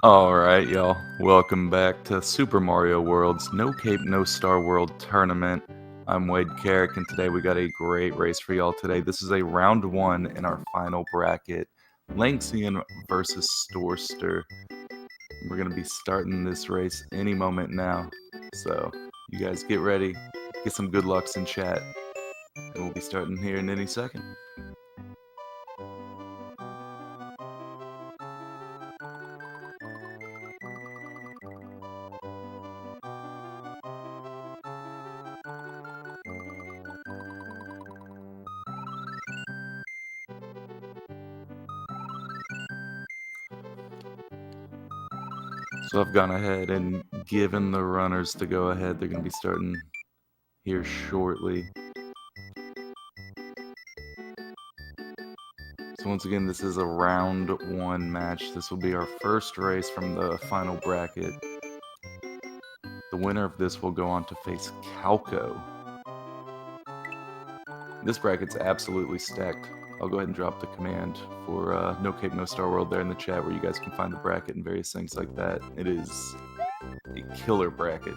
Alright, y'all. Welcome back to Super Mario World's No Cape, No Star World Tournament. I'm Wade Carrick, and today we got a great race for y'all today. This is a round one in our final bracket, Lanxion versus Storster. We're going to be starting this race any moment now. So, you guys get ready, get some good lucks in chat, and we'll be starting here in any second. So I've gone ahead and given the runners the go ahead. They're going to be starting here shortly. So once again, this is a round one match. This will be our first race from the final bracket. The winner of this will go on to face Calco. This bracket's absolutely stacked. I'll go ahead and drop the command for No Cape, No Star World there in the chat where you guys can find the bracket and various things like that. It is a killer bracket.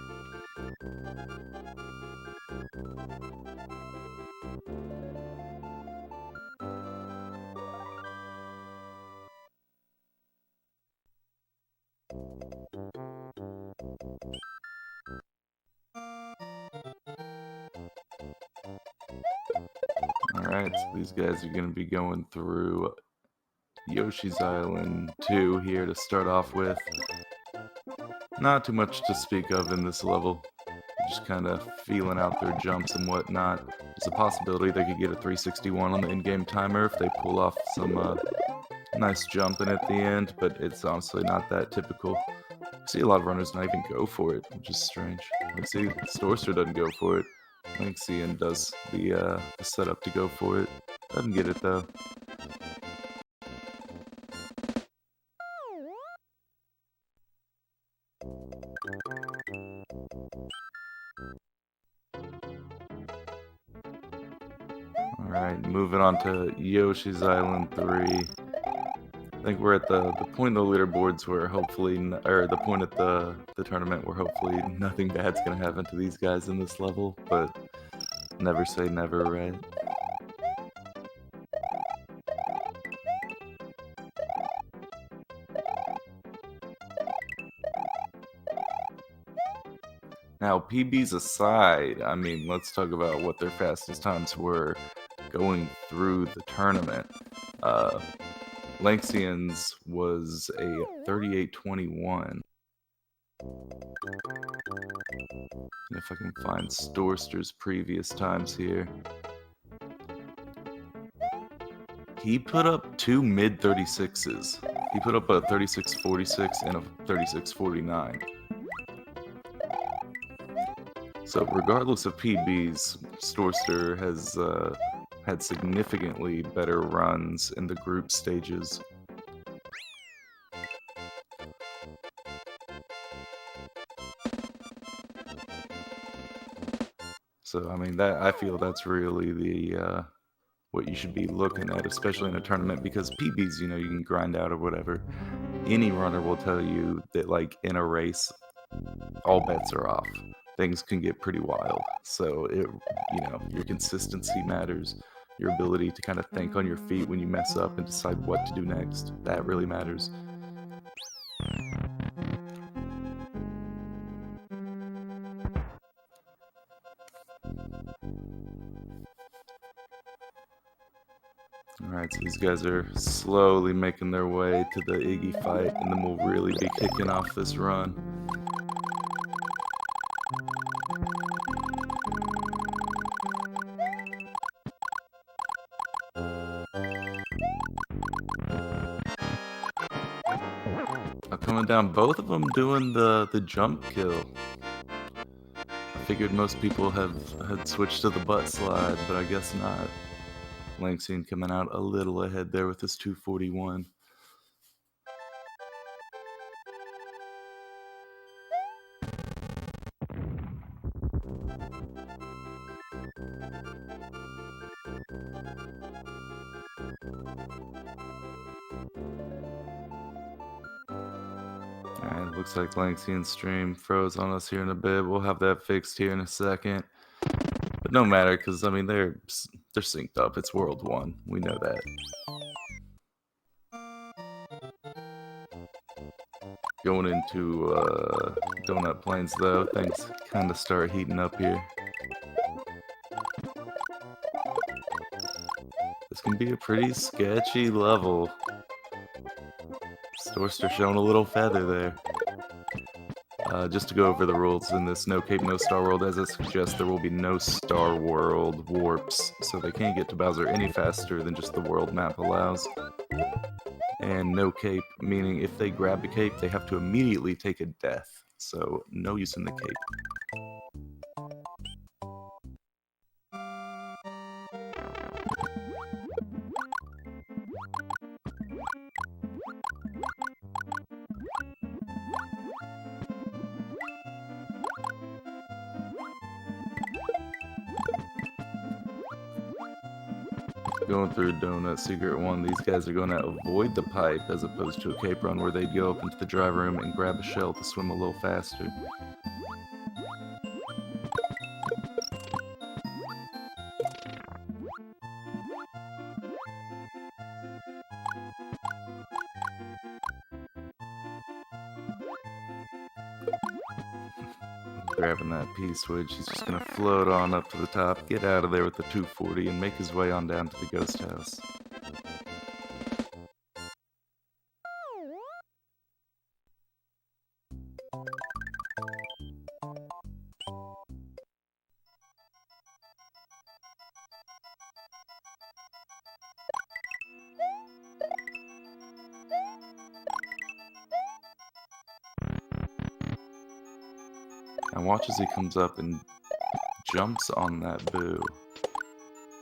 Alright, so these guys are going to be going through Yoshi's Island 2 here to start off with. Not too much to speak of in this level. Just kind of feeling out their jumps and whatnot. There's a possibility they could get a 361 on the in-game timer if they pull off some nice jumping at the end, but it's honestly not that typical. I see a lot of runners not even go for it, which is strange. I see Storster doesn't go for it. Lanxion does the setup to go for it. Doesn't get it though. Alright, moving on to Yoshi's Island 3. I think we're at the point of the leaderboards where hopefully, or the point at the tournament where hopefully nothing bad's gonna happen to these guys in this level, but never say never, right? Now, PBs aside, I mean, let's talk about what their fastest times were going through the tournament. Lanxion's was a 38:21. If I can find Storster's previous times here. He put up two mid 36s. He put up a 36:46 and a 36:49. So regardless of PBs, Storster has had significantly better runs in the group stages. So I mean, I feel that's really the what you should be looking at, especially in a tournament, because PBs, you can grind out or whatever. Any runner will tell you that, like, in a race, all bets are off. Things can get pretty wild. So your consistency matters. Your ability to kind of think on your feet when you mess up and decide what to do next. That really matters. Alright, so these guys are slowly making their way to the Iggy fight, and then we'll really be kicking off this run. Coming down, both of them doing the jump kill. I figured most people had switched to the butt slide, but I guess not. Lanxion coming out a little ahead there with his 241. Alright, looks like Lanxion stream froze on us here in a bit. We'll have that fixed here in a second. But no matter, because, I mean, they're synced up. It's World 1. We know that. Going into Donut Plains, though, things kind of start heating up here. This can be a pretty sketchy level. Storster showing a little feather there. Just to go over the rules in this No Cape, No Star World, as it suggests, there will be no Star World warps, so they can't get to Bowser any faster than just the world map allows. And no cape, meaning if they grab the cape, they have to immediately take a death, so no use in the cape. Going through Donut Secret 1, these guys are going to avoid the pipe as opposed to a cape run where they'd go up into the drive room and grab a shell to swim a little faster. Grabbing that P-switch, he's just going to float on up to the top, get out of there with the 240, and make his way on down to the ghost house. Now watch as he comes up and jumps on that boo.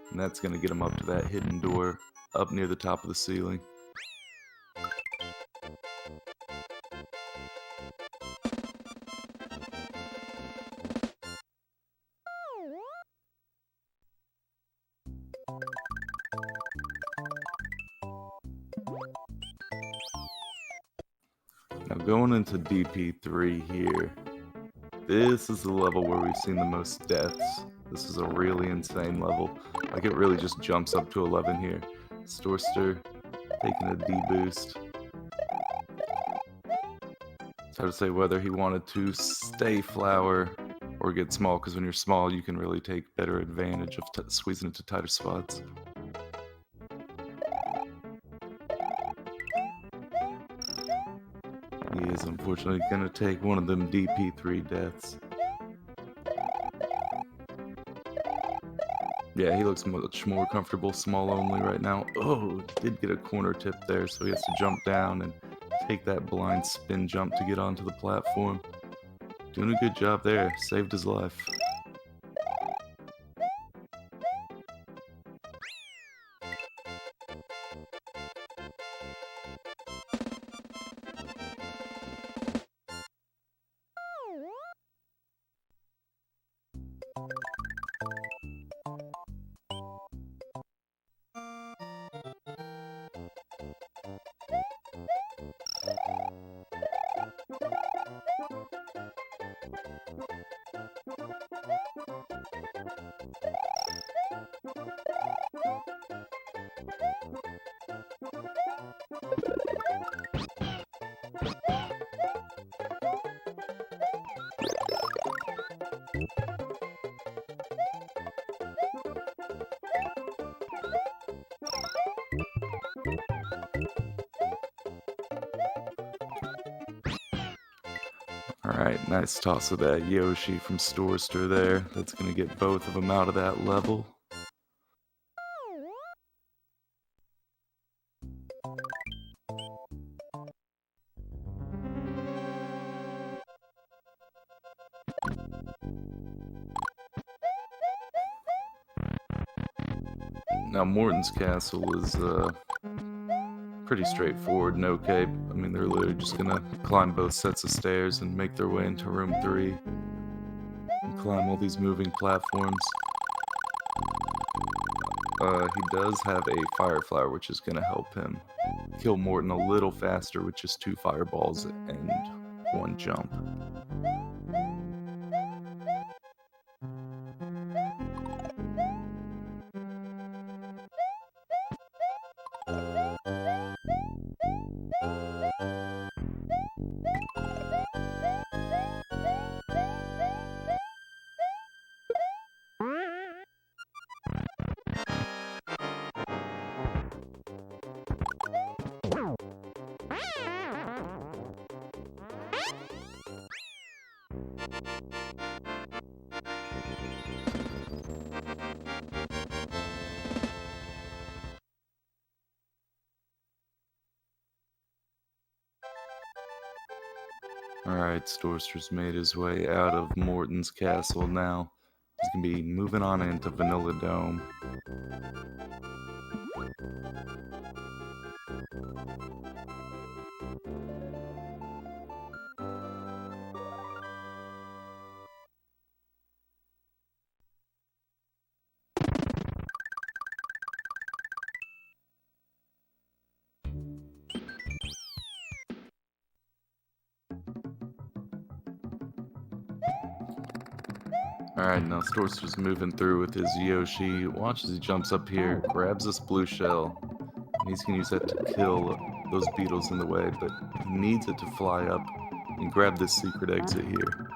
And that's going to get him up to that hidden door up near the top of the ceiling. Now going into DP3 here. This is the level where we've seen the most deaths. This is a really insane level. Like, it really just jumps up to 11 here. Storster taking a D-boost. It's hard to say whether he wanted to stay flower or get small, because when you're small, you can really take better advantage of squeezing into tighter spots. He is unfortunately going to take one of them DP3 deaths. Yeah, he looks much more comfortable small only right now. Oh, did get a corner tip there, so he has to jump down and take that blind spin jump to get onto the platform. Doing a good job there, saved his life. Alright, nice toss of that Yoshi from Storster there. That's going to get both of them out of that level. Now Morton's Castle is pretty straightforward, no cape. I mean, they're literally just gonna climb both sets of stairs and make their way into room 3 and climb all these moving platforms. He does have a fire flower, which is gonna help him kill Morton a little faster with just 2 fireballs and one jump. Alright, Storster's made his way out of Morton's castle now. He's gonna be moving on into Vanilla Dome. Alright, now Storster's moving through with his Yoshi. Watch as he jumps up here, grabs this blue shell. And he's gonna use that to kill those beetles in the way, but he needs it to fly up and grab this secret exit here.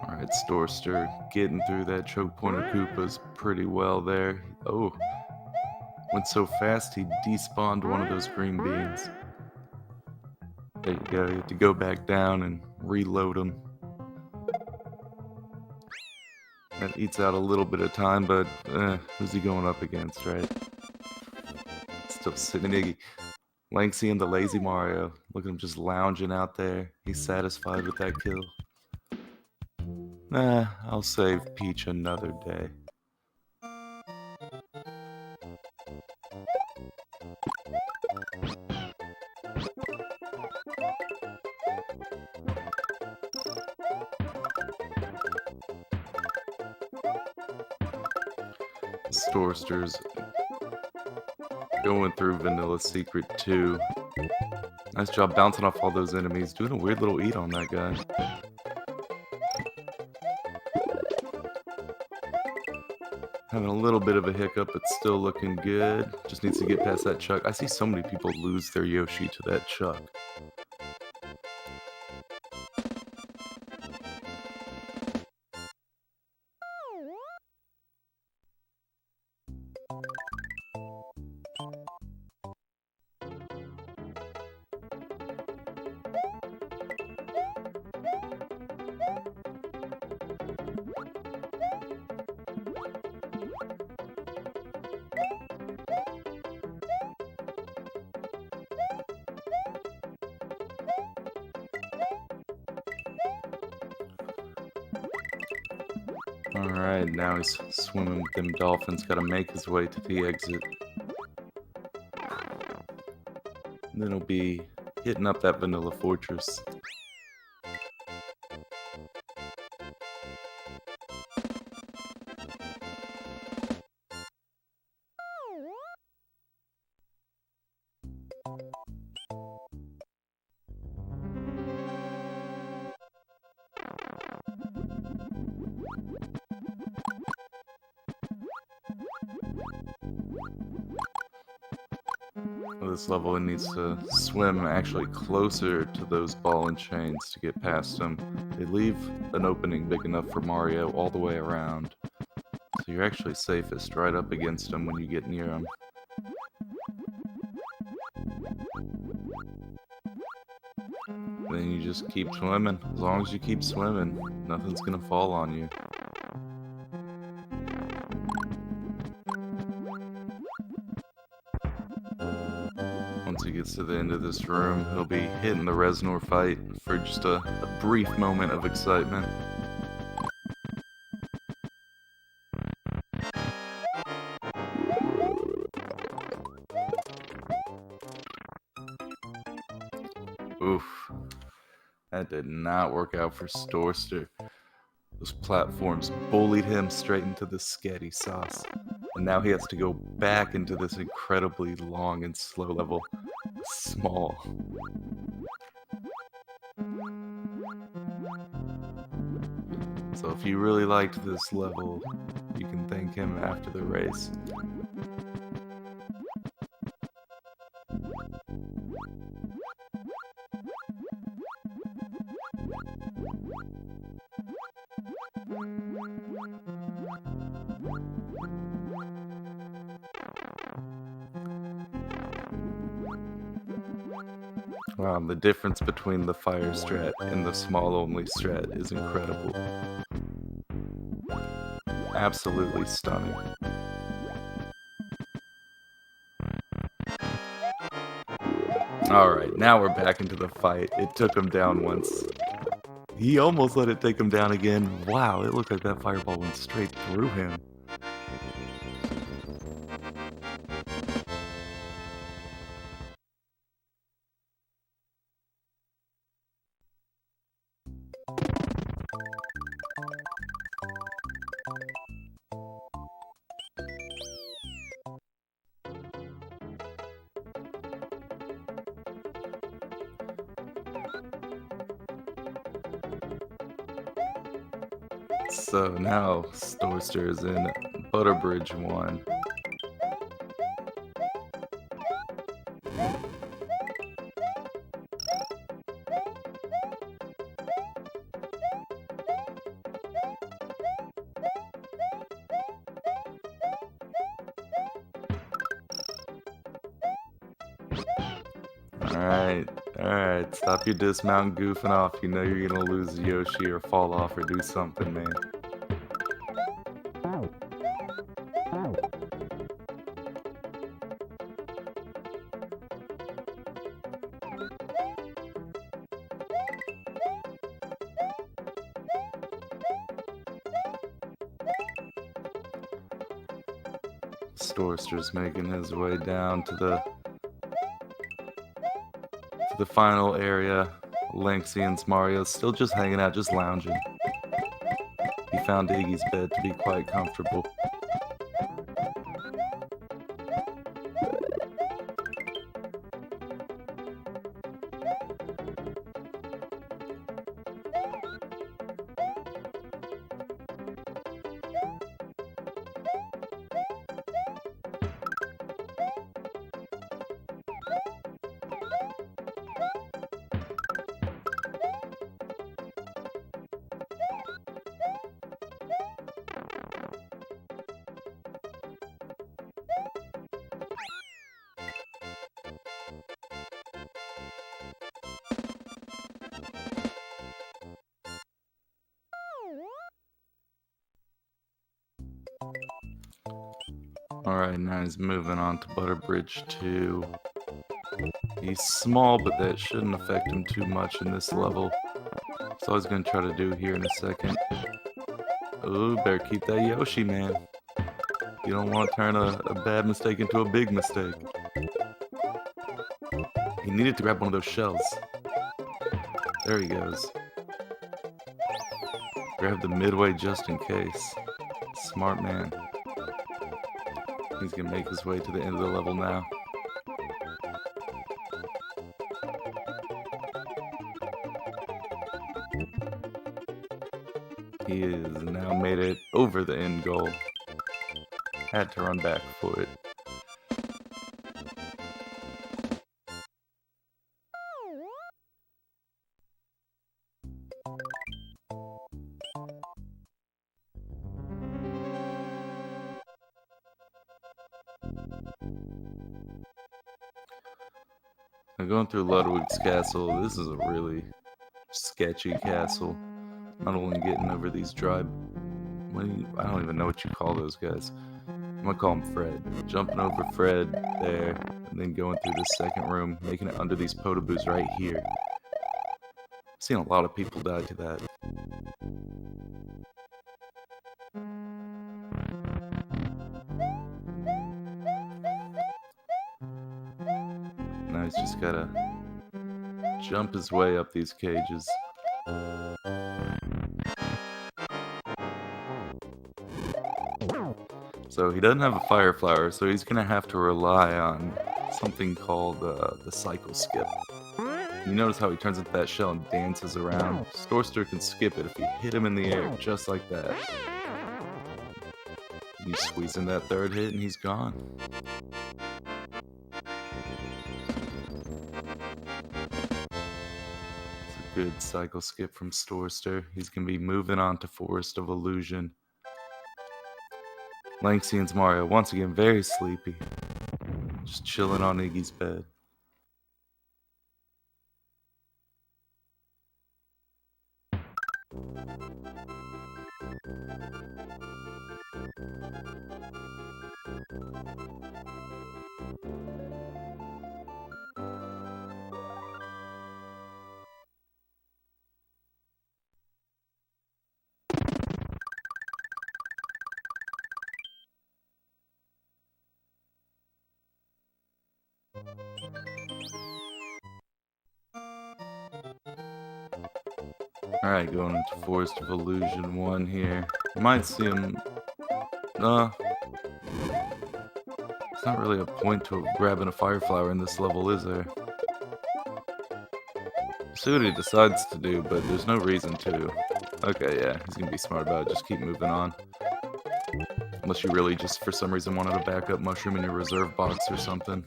Alright, Storster getting through that choke point of Koopas pretty well there. Oh, went so fast he despawned one of those green beans. There you go, you have to go back down and reload them. That eats out a little bit of time, but who's he going up against, right? Still sitting Iggy. Lanxion, the lazy Mario. Look at him just lounging out there. He's satisfied with that kill. Nah, I'll save Peach another day. Storster's going through Vanilla Secret 2. Nice job bouncing off all those enemies. Doing a weird little eat on that guy. Having a little bit of a hiccup, but still looking good. Just needs to get past that chuck. I see so many people lose their Yoshi to that chuck. Alright, now he's swimming with them dolphins. Gotta make his way to the exit. And then he'll be hitting up that Vanilla Fortress. This level, it needs to swim actually closer to those ball and chains to get past them. They leave an opening big enough for Mario all the way around. So you're actually safest right up against them when you get near them. Then you just keep swimming. As long as you keep swimming, nothing's gonna fall on you. Once he gets to the end of this room, he'll be hitting the Reznor fight for just a brief moment of excitement. Oof. That did not work out for Storster. Those platforms bullied him straight into the sketty sauce. And now he has to go back into this incredibly long and slow level. Small. So if you really liked this level, you can thank him after the race. Wow, the difference between the fire strat and the small only strat is incredible. Absolutely stunning. Alright, now we're back into the fight. It took him down once. He almost let it take him down again. Wow, it looked like that fireball went straight through him. So now Storster is in Butterbridge 1. Alright, stop your dismount goofing off. You know you're gonna lose Yoshi or fall off or do something, man. Storster's making his way down to the final area. Lanxion's Mario's still just hanging out, just lounging. He found Iggy's bed to be quite comfortable. Alright, now he's moving on to Butterbridge 2. He's small, but that shouldn't affect him too much in this level. That's all he's going to try to do here in a second. Ooh, better keep that Yoshi, man. You don't want to turn a bad mistake into a big mistake. He needed to grab one of those shells. There he goes. Grab the midway just in case. Smart man. He's gonna make his way to the end of the level now. He has now made it over the end goal. Had to run back for it. Now going through Ludwig's castle, this is a really sketchy castle. Not only getting over these I don't even know what you call those guys. I'm gonna call him Fred. Jumping over Fred there, and then going through this second room, making it under these potaboos right here. I've seen a lot of people die to that. Now he's just gotta jump his way up these cages. So he doesn't have a fire flower, so he's gonna have to rely on something called the cycle skip. You notice how he turns into that shell and dances around? Storster can skip it if you hit him in the air, just like that. You squeeze in that third hit and he's gone. It's a good cycle skip from Storster. He's gonna be moving on to Forest of Illusion. Lanxion's Mario, once again, very sleepy. Just chilling on Iggy's bed. Alright, going into Forest of Illusion 1 here. You might see him... There's not really a point to grabbing a fire flower in this level, is there? See what he decides to do, but there's no reason to. Okay, yeah, he's gonna be smart about it. Just keep moving on. Unless you really just, for some reason, wanted a backup mushroom in your reserve box or something.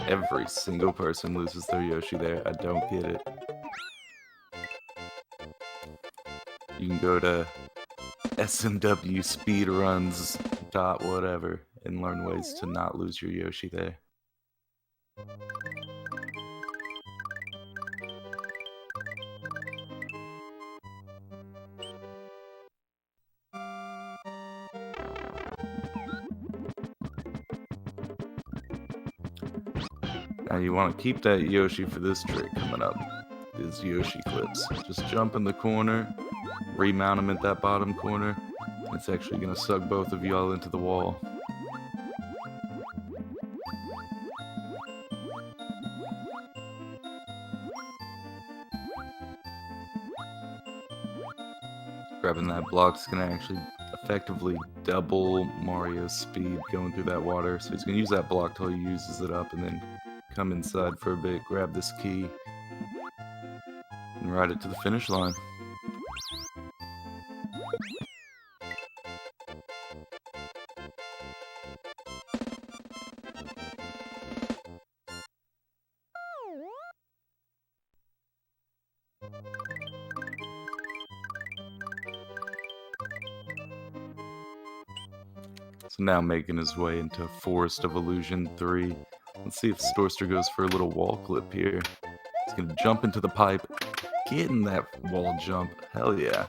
Every single person loses their Yoshi there. I don't get it. You can go to SMW speedruns .whatever and learn ways to not lose your Yoshi there. Now you want to keep that Yoshi for this trick coming up. These Yoshi clips. Just jump in the corner, remount him at that bottom corner. It's actually going to suck both of y'all into the wall. Grabbing that block's going to actually effectively double Mario's speed going through that water. So he's going to use that block till he uses it up and then come inside for a bit, grab this key, and ride it to the finish line. So now making his way into Forest of Illusion 3. Let's see if Storster goes for a little wall clip here. He's gonna jump into the pipe, get in that wall jump. Hell yeah.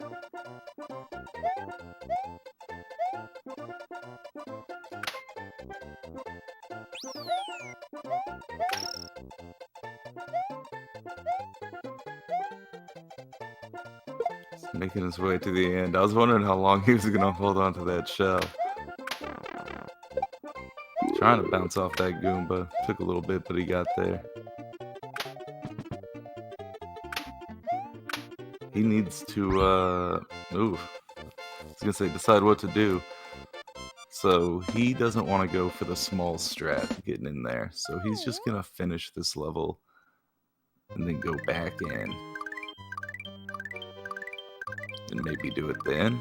He's making his way to the end. I was wondering how long he was gonna hold on to that shell. Trying to bounce off that Goomba. Took a little bit, but he got there. He needs to, I was gonna say decide what to do. So he doesn't want to go for the small strat getting in there. So he's just gonna finish this level and then go back in. And maybe do it then.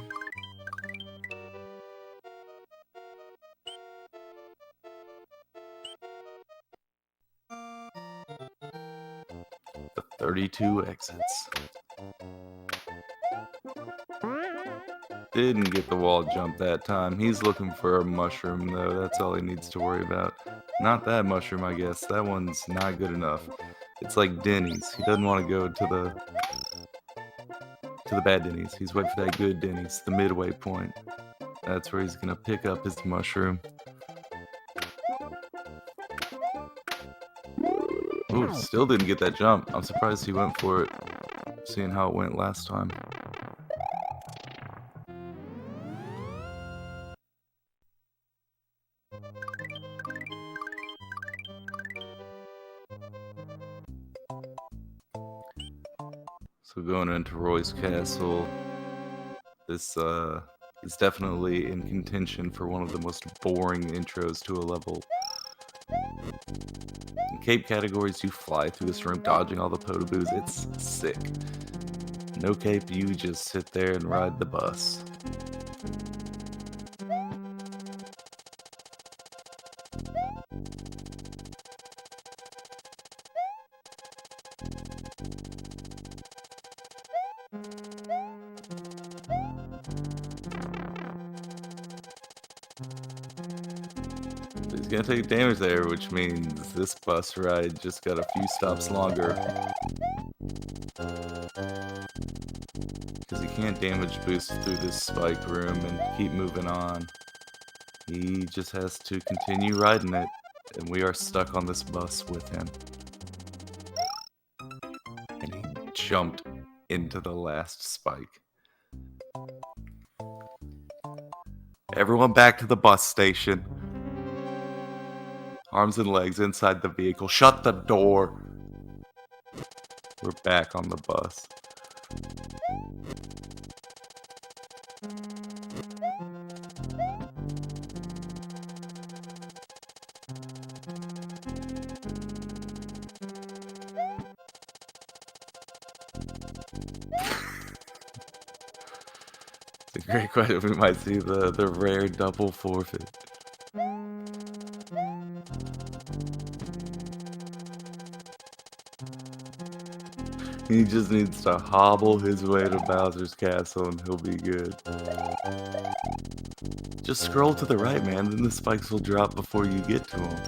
The 32 exits. Didn't get the wall jump that time. He's looking for a mushroom though. That's all he needs to worry about. Not that mushroom, I guess. That one's not good enough. It's like Denny's. He doesn't want to go to the bad Denny's. He's waiting for that good Denny's, the midway point. That's where he's gonna pick up his mushroom. Ooh, still didn't get that jump. I'm surprised he went for it, seeing how it went last time. So going into Roy's Castle, this is definitely in contention for one of the most boring intros to a level. In cape categories, you fly through this room dodging all the potaboos. It's sick. No cape, you just sit there and ride the bus. He's gonna take damage there, which means this bus ride just got a few stops longer. Because he can't damage boost through this spike room and keep moving on. He just has to continue riding it, and we are stuck on this bus with him. And he jumped into the last spike. Everyone back to the bus station. Arms and legs inside the vehicle. Shut the door. We're back on the bus. It's a great question. We might see the rare double forfeit. He just needs to hobble his way to Bowser's Castle and he'll be good. Just scroll to the right, man, then the spikes will drop before you get to him.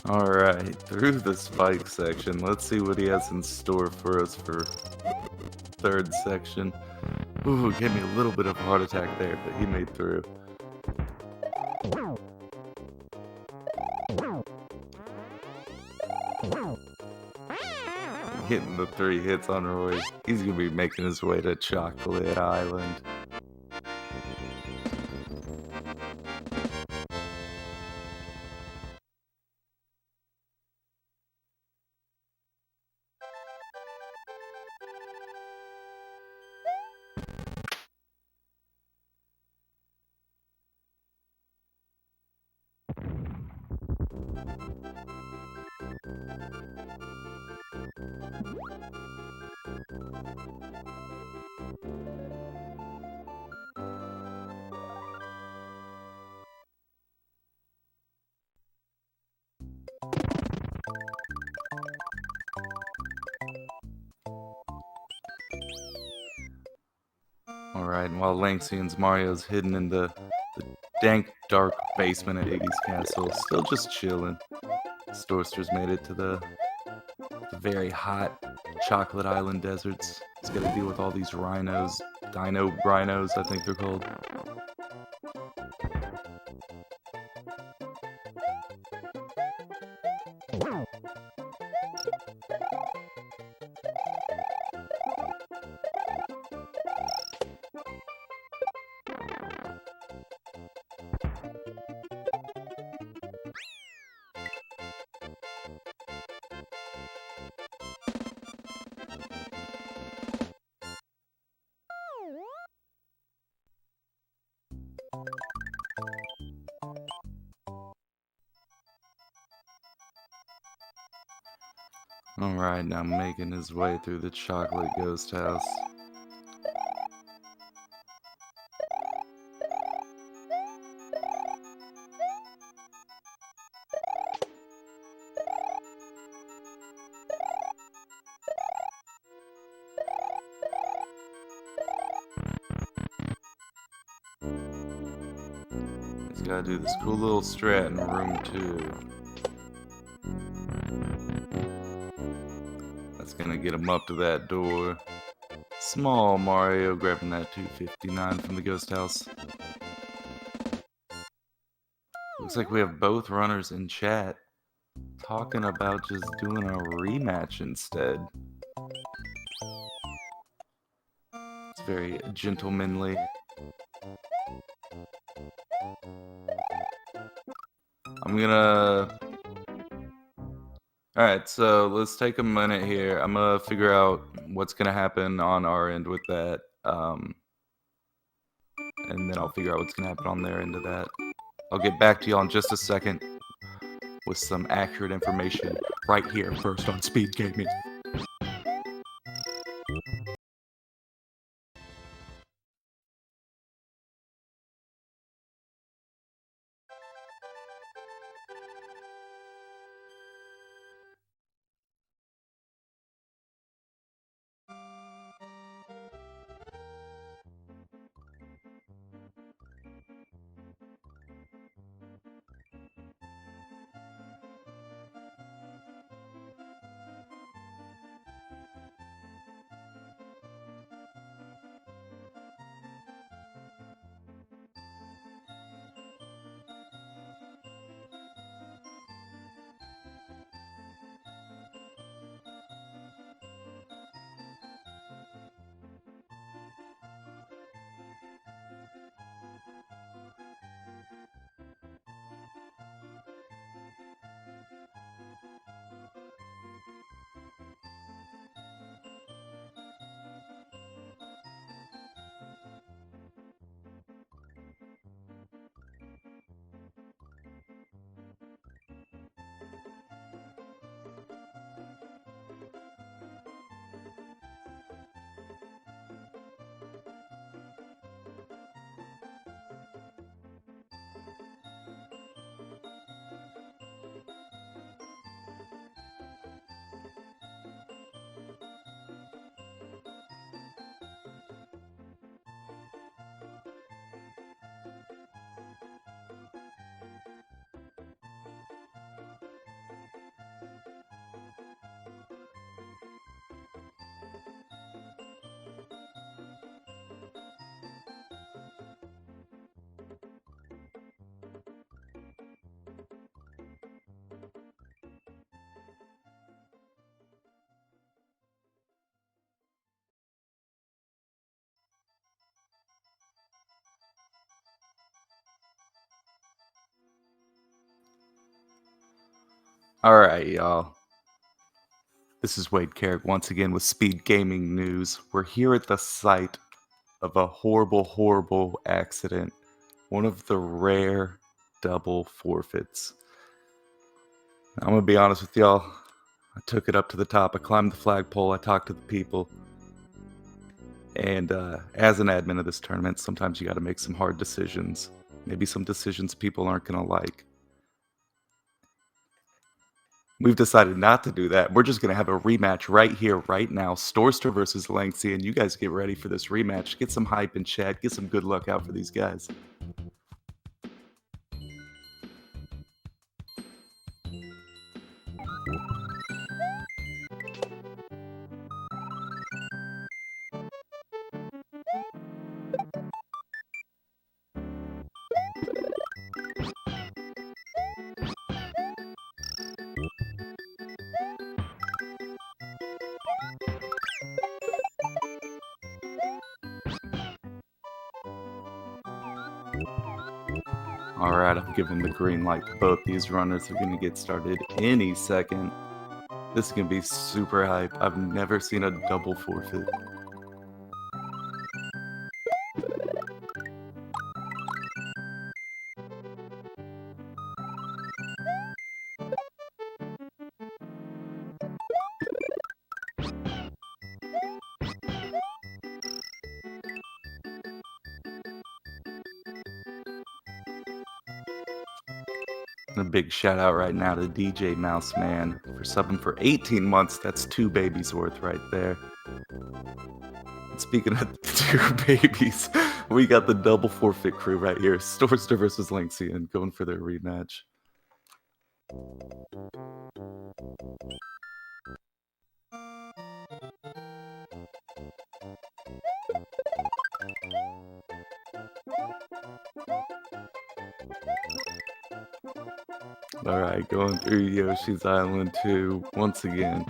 Alright, through the spike section, let's see what he has in store for us for third section. Ooh, gave me a little bit of a heart attack there, but he made through. Hitting the 3 hits on Roy. He's gonna be making his way to Chocolate Island. Alright, and while Lanxion's Mario's hidden in the dank, dark basement at 80's Castle, still just chilling. Storster's made it to the very hot Chocolate Island deserts. He's got to deal with all these rhinos, dino rhinos, I think they're called. Alright, now making his way through the chocolate ghost house. He's gotta do this cool little strat in room 2. That's gonna get him up to that door. Small Mario grabbing that 259 from the ghost house. Looks like we have both runners in chat talking about just doing a rematch instead. It's very gentlemanly. I'm gonna... Alright, so let's take a minute here. I'm gonna figure out what's gonna happen on our end with that. And then I'll figure out what's gonna happen on their end of that. I'll get back to y'all in just a second with some accurate information right here first on SpeedGaming. Alright, y'all. This is Wade Carrick once again with Speed Gaming News. We're here at the site of a horrible, horrible accident. One of the rare double forfeits. I'm gonna be honest with y'all. I took it up to the top. I climbed the flagpole. I talked to the people. And as an admin of this tournament, sometimes you gotta make some hard decisions. Maybe some decisions people aren't gonna like. We've decided not to do that. We're just going to have a rematch right here, right now. Storster versus Lanxion. You guys get ready for this rematch. Get some hype in chat. Get some good luck out for these guys. Alright, I'm giving the green light to both these runners. They're going to get started any second. This is going to be super hype. I've never seen a double forfeit. A big shout out right now to DJ Mouse Man for subbing for 18 months. That's 2 babies worth right there. And speaking of 2 babies, we got the double forfeit crew right here. Storster versus Lanxion going for their rematch. Alright, going through Yoshi's Island 2 once again.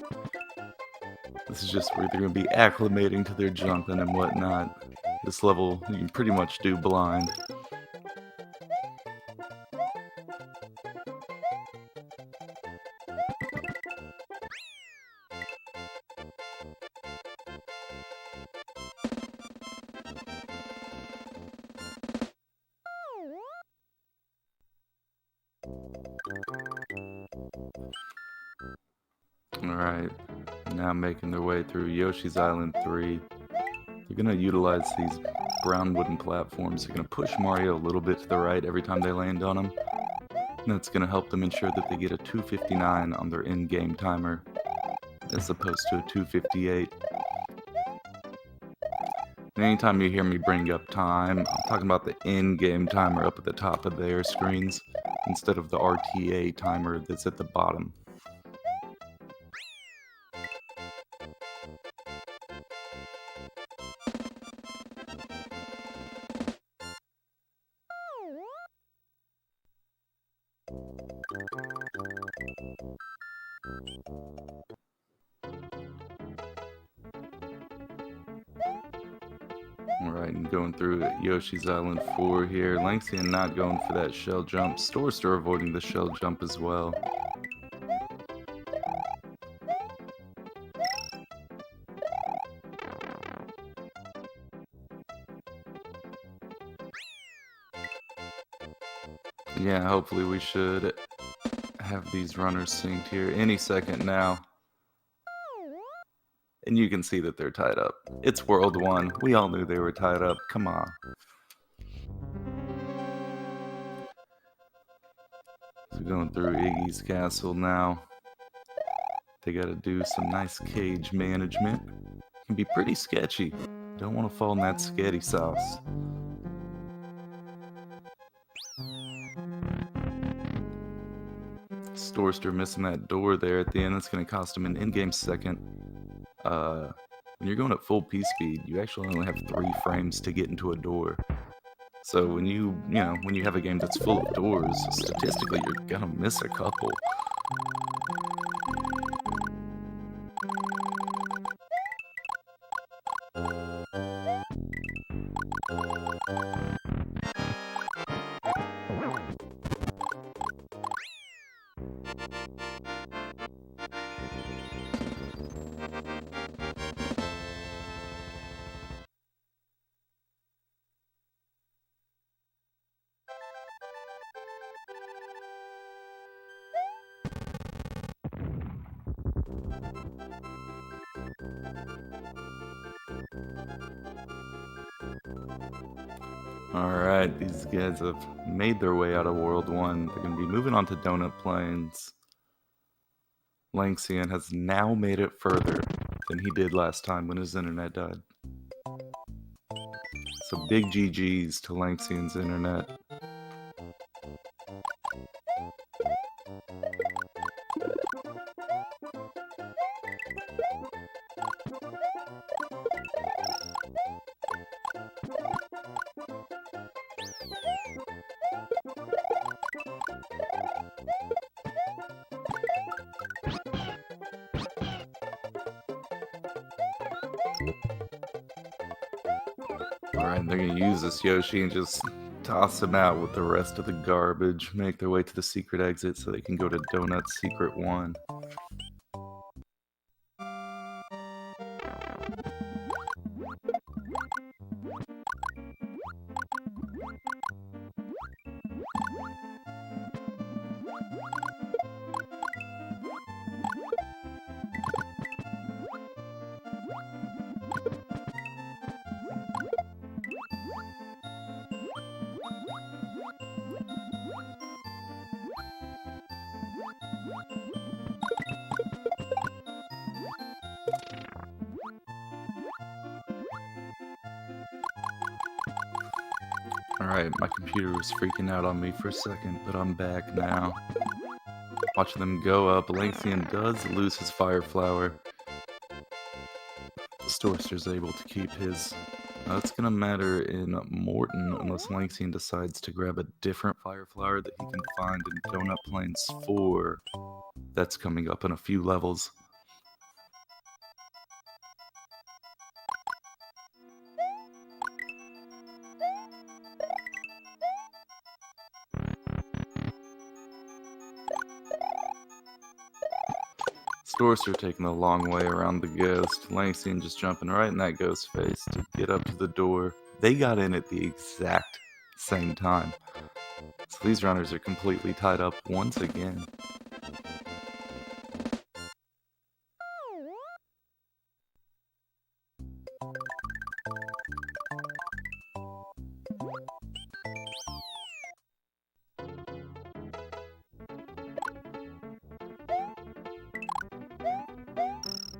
This is just where they're going to be acclimating to their jumping and whatnot. This level you can pretty much do blind. Alright, now making their way through Yoshi's Island 3. They're going to utilize these brown wooden platforms. They're going to push Mario a little bit to the right every time they land on them. And that's going to help them ensure that they get a 259 on their in-game timer, as opposed to a 258. And anytime you hear me bring up time, I'm talking about the in-game timer up at the top of their screens, instead of the RTA timer that's at the bottom. Alright, and going through Yoshi's Island 4 here. Lanxion not going for that shell jump. Storster avoiding the shell jump as well. Yeah, hopefully we should have these runners synced here any second now. And you can see that they're tied up. It's World 1. We all knew they were tied up. Come on. So going through Iggy's castle now. They gotta do some nice cage management. Can be pretty sketchy. Don't want to fall in that sketty sauce. Storster missing that door there at the end. That's going to cost him an in-game second. When you're going at full P speed, you actually only have 3 frames to get into a door. So when you have a game that's full of doors, statistically you're gonna miss a couple. Alright, these guys have made their way out of World 1. They're going to be moving on to Donut Plains. Lanxion has now made it further than he did last time when his internet died. So big GG's to Lanxion's internet. Alright, they're gonna use this Yoshi and just toss him out with the rest of the garbage, make their way to the secret exit so they can go to Donut Secret 1. Alright, my computer was freaking out on me for a second, but I'm back now. Watching them go up, Lanxion does lose his Fire Flower. Storster's able to keep his. Now it's gonna matter in Morton unless Lanxion decides to grab a different Fire Flower that he can find in Donut Plains 4. That's coming up in a few levels. Storster taking the long way around the ghost. Lanxion just jumping right in that ghost face to get up to the door. They got in at the exact same time. So these runners are completely tied up once again.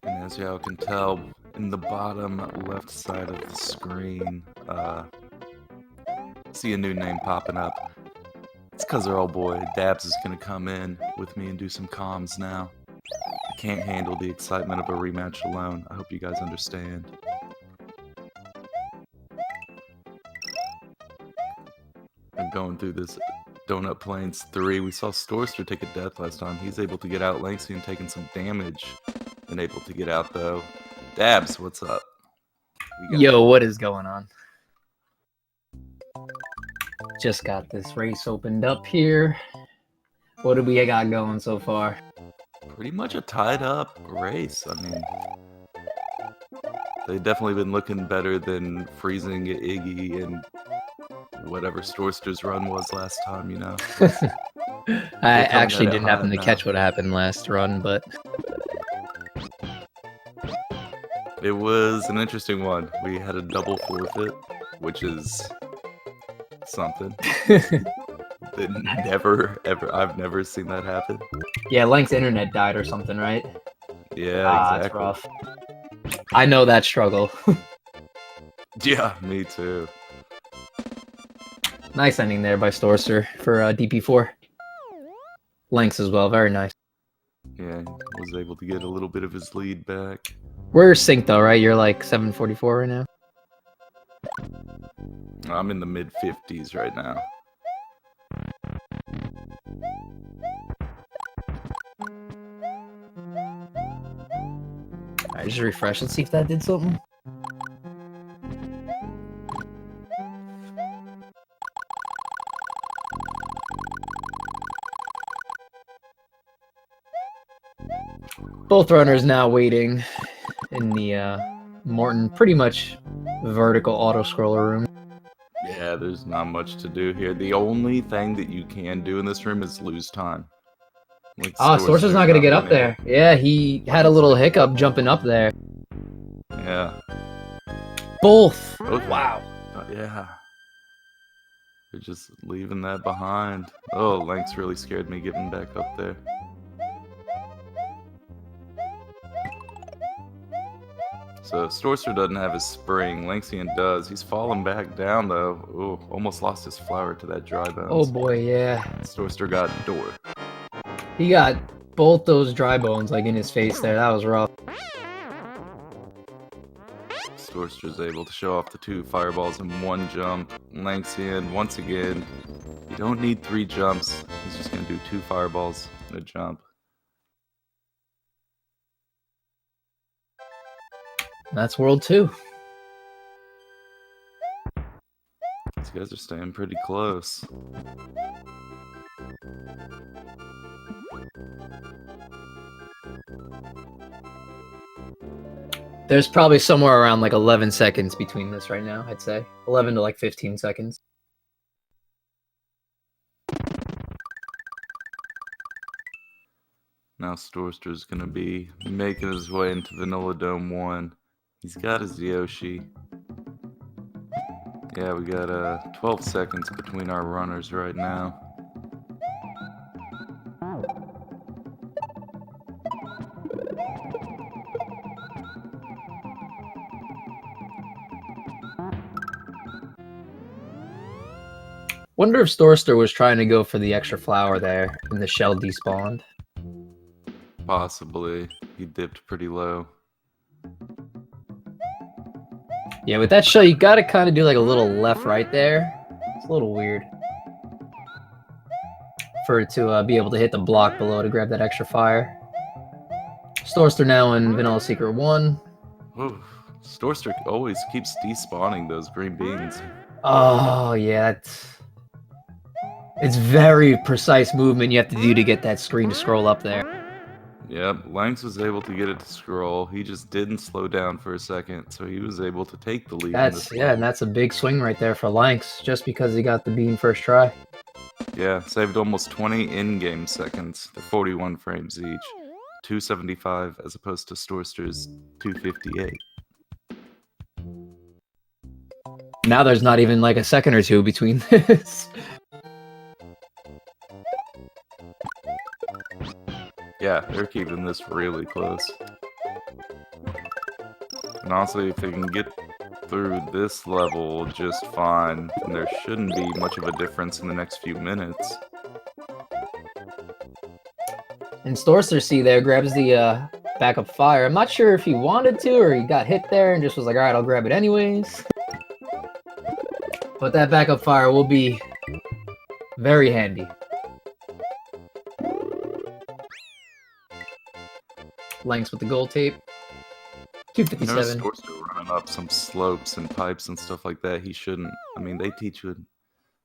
And as y'all can tell, in the bottom left side of the screen, see a new name popping up. It's because our old boy Dabs is going to come in with me and do some comms now. I can't handle the excitement of a rematch alone. I hope you guys understand. I'm going through this Donut Plains 3. We saw Storster take a death last time. He's able to get out. Lanxion taking some damage. Been able to get out though. Dabs, what's up? Yo, what is going on? Just got this race opened up here. What do we got going so far? Pretty much a tied up race. I mean, they've definitely been looking better than freezing Iggy and whatever Storster's run was last time, you know. I actually didn't happen to catch what happened last run, but it was an interesting one. We had a double forfeit, which is something. I've never seen that happen. Yeah, Lank's internet died or something, right? Yeah, exactly. That's rough. I know that struggle. Yeah, me too. Nice ending there by Storster for DP4. Lanks as well, very nice. Yeah, was able to get a little bit of his lead back. We're synced though, right? You're like 744 right now? I'm in the mid-50s right now. Alright, just refresh. Let's see if that did something. Both runners now waiting in the Morton pretty much vertical auto-scroller room. Yeah, there's not much to do here. The only thing that you can do in this room is lose time. Like Storster's not going to get up there. Yeah, he had a little hiccup jumping up there. Yeah. Both. Wow. Yeah. They're just leaving that behind. Oh, Lanks really scared me getting back up there. So Storster doesn't have his spring. Lanxion does. He's falling back down though. Ooh, almost lost his flower to that dry bones. Oh boy, yeah. Storster got door. He got both those dry bones like in his face there. That was rough. Storster's able to show off the 2 fireballs in 1 jump. Lanxion, once again, you don't need 3 jumps. He's just going to do 2 fireballs and a jump. That's World 2. These guys are staying pretty close. There's probably somewhere around like 11 seconds between this right now, I'd say. 11 to like 15 seconds. Now Storster's going to be making his way into Vanilla Dome 1. He's got his Yoshi. Yeah, we got 12 seconds between our runners right now. Wonder if Storster was trying to go for the extra flower there and the shell despawned. Possibly. He dipped pretty low. Yeah, with that shell, you gotta kind of do like a little left-right there. It's a little weird. For it to be able to hit the block below to grab that extra fire. Storster now in Vanilla Secret 1. Ooh, Storster always keeps despawning those green beans. Oh, yeah. It's very precise movement you have to do to get that screen to scroll up there. Yep, Lanx was able to get it to scroll. He just didn't slow down for a second, so he was able to take the lead in this Yeah, and level. that's a big swing right there for Lanx, just because he got the bean first try. Yeah, saved almost 20 in-game seconds. They're 41 frames each. 275 as opposed to Storster's 258. Now there's not even like a second or two between this. Yeah, they're keeping this really close. And honestly, if they can get through this level just fine, then there shouldn't be much of a difference in the next few minutes. And Storster, see there, grabs the backup fire. I'm not sure if he wanted to or he got hit there and just was like, all right, I'll grab it anyways. But that backup fire will be very handy. Lanx with the gold tape. Notice 257. Storster running up some slopes and pipes and stuff like that. He shouldn't. I mean, they teach you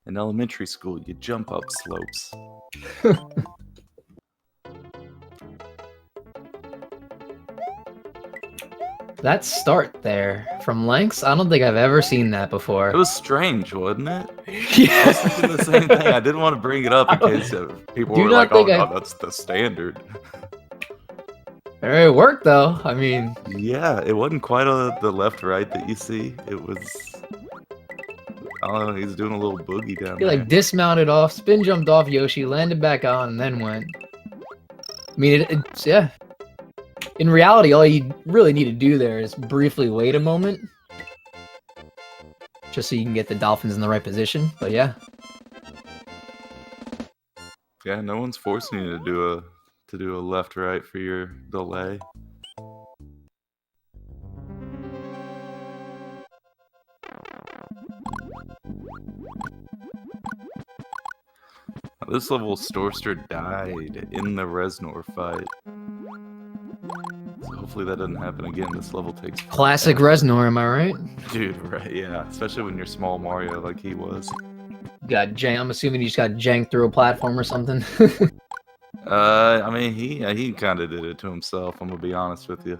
in elementary school, you jump up slopes. That start there from Lanx, I don't think I've ever seen that before. It was strange, wasn't it? Yeah. I was thinking the same thing. I didn't want to bring it up in case people Do were not like, "Oh think no, that's the standard." It worked though. I mean, Yeah, it wasn't quite the left-right that you see. It was. I don't know. He's doing a little boogie down he there. like dismounted off, spin jumped off Yoshi, landed back on, and then went. I mean, it's yeah. In reality, all you really need to do there is briefly wait a moment, just so you can get the dolphins in the right position. But yeah, Yeah, no one's forcing you to do a left-right for your delay. This level, Storster died in the Reznor fight. So hopefully that doesn't happen again. This level takes classic forever. Reznor, am I right? Dude, right, yeah. Especially when you're small Mario like he was. Got jank. I'm assuming you just got janked through a platform or something. I mean, he kind of did it to himself, I'm gonna be honest with you.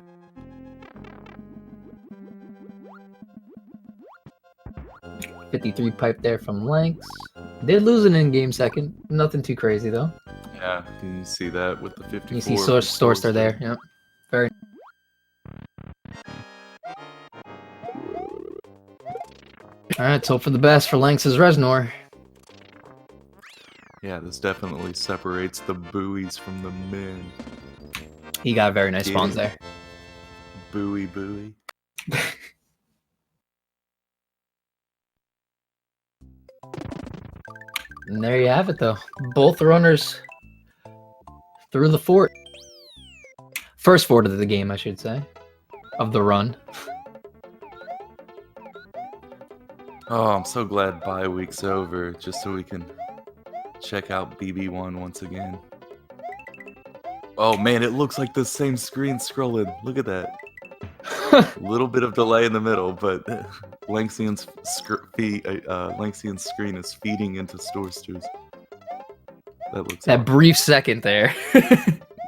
.53 pipe there from Lanx. Did lose an in-game second. Nothing too crazy though. Yeah, can you see that with the 54? You see Storster there. Yep. Very. All right, let's hope for the best for Lanx's Reznor. Yeah, this definitely separates the buoys from the men. He got very nice Get spawns it? there. Buoy. And there you have it, though. Both runners through the fort. First fort of the game, I should say. Of the run. Oh, I'm so glad bye week's over, just so we can check out BB1 once again. Oh man, it looks like the same screen scrolling. Look at that. A little bit of delay in the middle, but Lanxion's screen is feeding into Storster's. That looks That awesome. brief second there.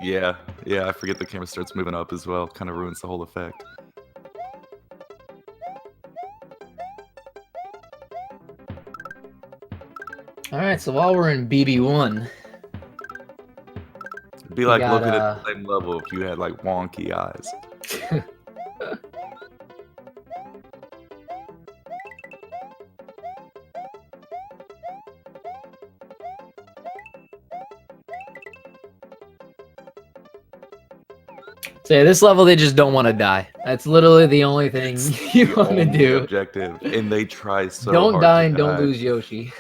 Yeah, I forget the camera starts moving up as well. Kind of ruins the whole effect. Alright, so while we're in BB1, It'd be like got, looking at the same level if you had like wonky eyes. so yeah, this level they just don't want to die. That's literally the only thing you The want to only do. objective, and they try so Don't hard die to and don't die. lose Yoshi.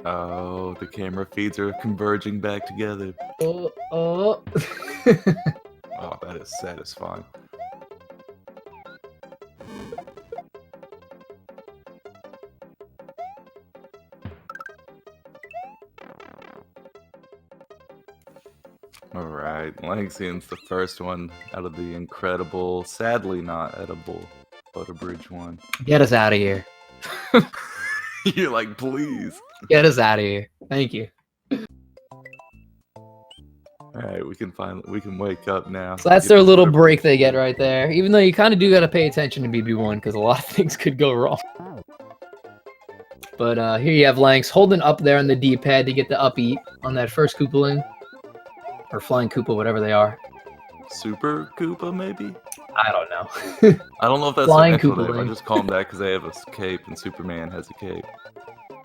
Oh, the camera feeds are converging back together. Oh. Oh, that is satisfying. Alright, Lanxion's the first one out of the incredible, sadly not edible, Butterbridge one. Get us out of here. You're like, please. Get us out of here. Thank you. Alright, we can wake up now. So that's Get their this little Butterbridge break they get food. right there. Even though you kind of do got to pay attention to BB1 because a lot of things could go wrong. But here you have Lanx holding up there on the D-pad to get the up eat on that first Koopaling. Or Flying Koopa, whatever they are. Super Koopa, maybe? I don't know. I don't know if that's Flying their actual name. I Koopaling. just call them that because they have a cape and Superman has a cape.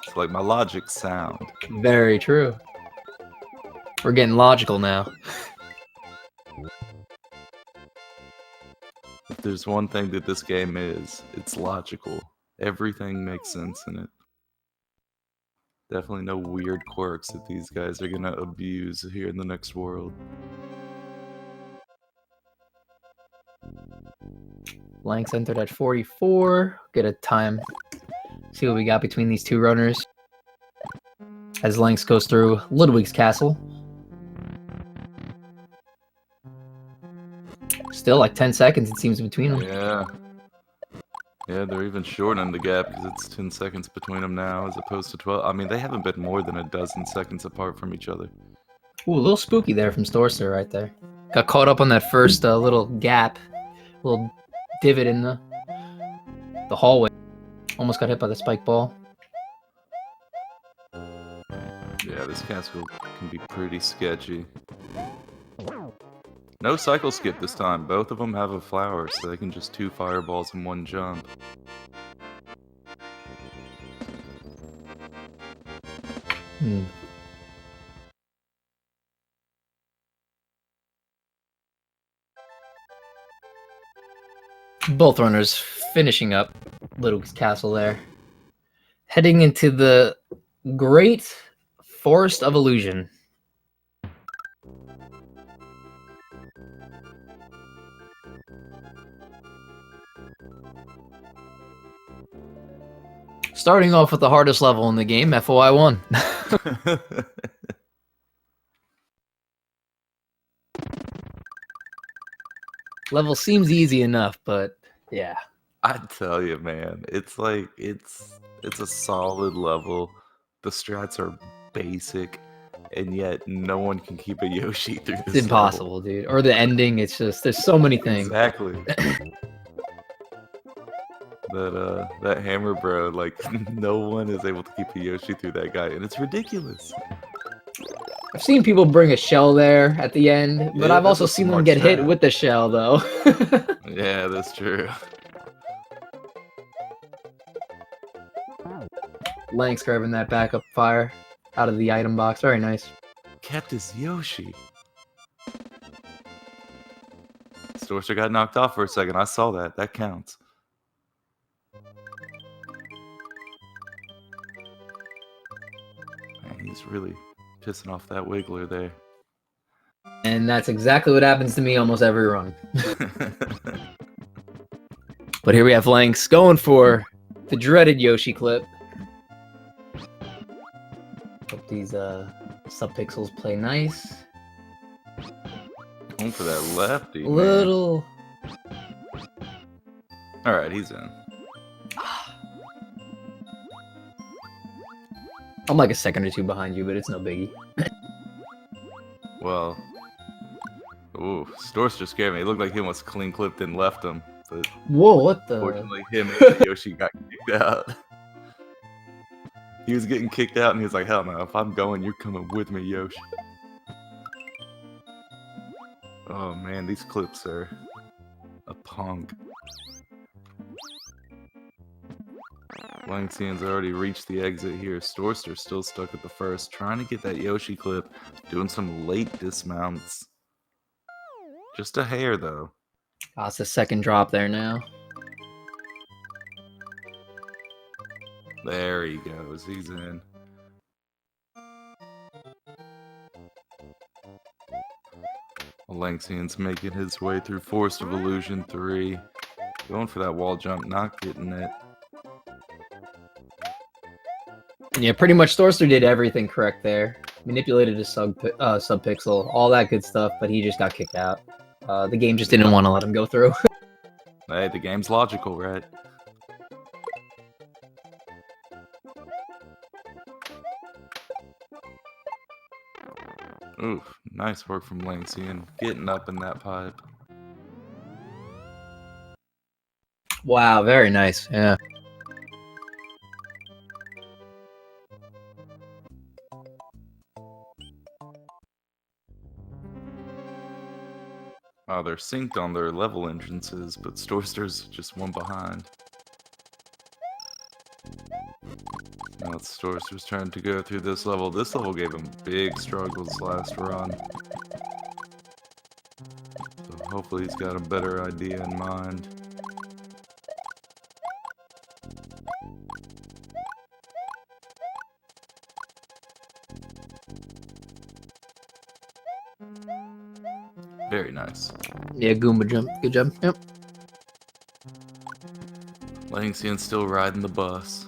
So, like, my logic's sound. Very true. We're getting logical now. If there's one thing that this game is, it's logical. Everything makes sense in it. Definitely no weird quirks that these guys are gonna abuse here in the next world. Lanx entered at 44. Get a time. See what we got between these two runners. As Lanx goes through Ludwig's castle. Still like 10 seconds it seems between them. Yeah. Yeah, they're even shortening the gap because it's 10 seconds between them now as opposed to 12. I mean, they haven't been more than a dozen seconds apart from each other. Ooh, a little spooky there from Storster right there. Got caught up on that first little gap. Little divot in the hallway. Almost got hit by the spike ball. Yeah, this castle can be pretty sketchy. No cycle skip this time. Both of them have a flower, so they can just 2 fireballs in one jump. Both runners finishing up Ludwig's castle there. Heading into the Great Forest of Illusion. Starting off with the hardest level in the game, FOI 1. Level seems easy enough, but yeah. I tell you, man, it's like it's a solid level. The strats are basic, and yet no one can keep a Yoshi through this It's impossible, dude. Or the ending, it's just there's so many things. Exactly. That hammer bro, like no one is able to keep a Yoshi through that guy, and it's ridiculous. I've seen people bring a shell there at the end, but Yeah, I've also that's a seen them smart get hit strat. with the shell, though. Yeah, that's true. Lanx grabbing that backup fire out of the item box. Very nice. Kept his Yoshi. Storster got knocked off for a second. I saw that. That counts. Man, he's really pissing off that Wiggler there. And that's exactly what happens to me almost every run. But here we have Lanx going for the dreaded Yoshi clip. Hope these subpixels play nice. Going for that lefty. Little. Alright, he's in. I'm like a second or two behind you, but it's no biggie. Well. Ooh, Storster scared me. It looked like he almost clean clipped and left him. But Whoa, what the? fortunately, him and Yoshi got kicked out. He was getting kicked out, and he was like, hell no, if I'm going, you're coming with me, Yoshi. Oh man, these clips are a punk. Lanxion's already reached the exit here. Storster's still stuck at the first, trying to get that Yoshi clip, doing some late dismounts. Just a hair, though. Oh, it's the second drop there now. There he goes. He's in. Lanxion's making his way through Forest of Illusion 3. Going for that wall jump, not getting it. Yeah, pretty much Storster did everything correct there. manipulated his subpixel, all that good stuff, but he just got kicked out. The game just didn't want to let him go through. Hey, the game's logical, right? Oof, nice work from Lanxion, getting up in that pipe. Wow, very nice. Yeah. Oh, they're synced on their level entrances, but Storster's just one behind. Now it's Storster's turn to go through this level. This level gave him big struggles last run. So hopefully he's got a better idea in mind. Very nice. Yeah, Goomba jump. Good job. Yep. Langxion's still riding the bus.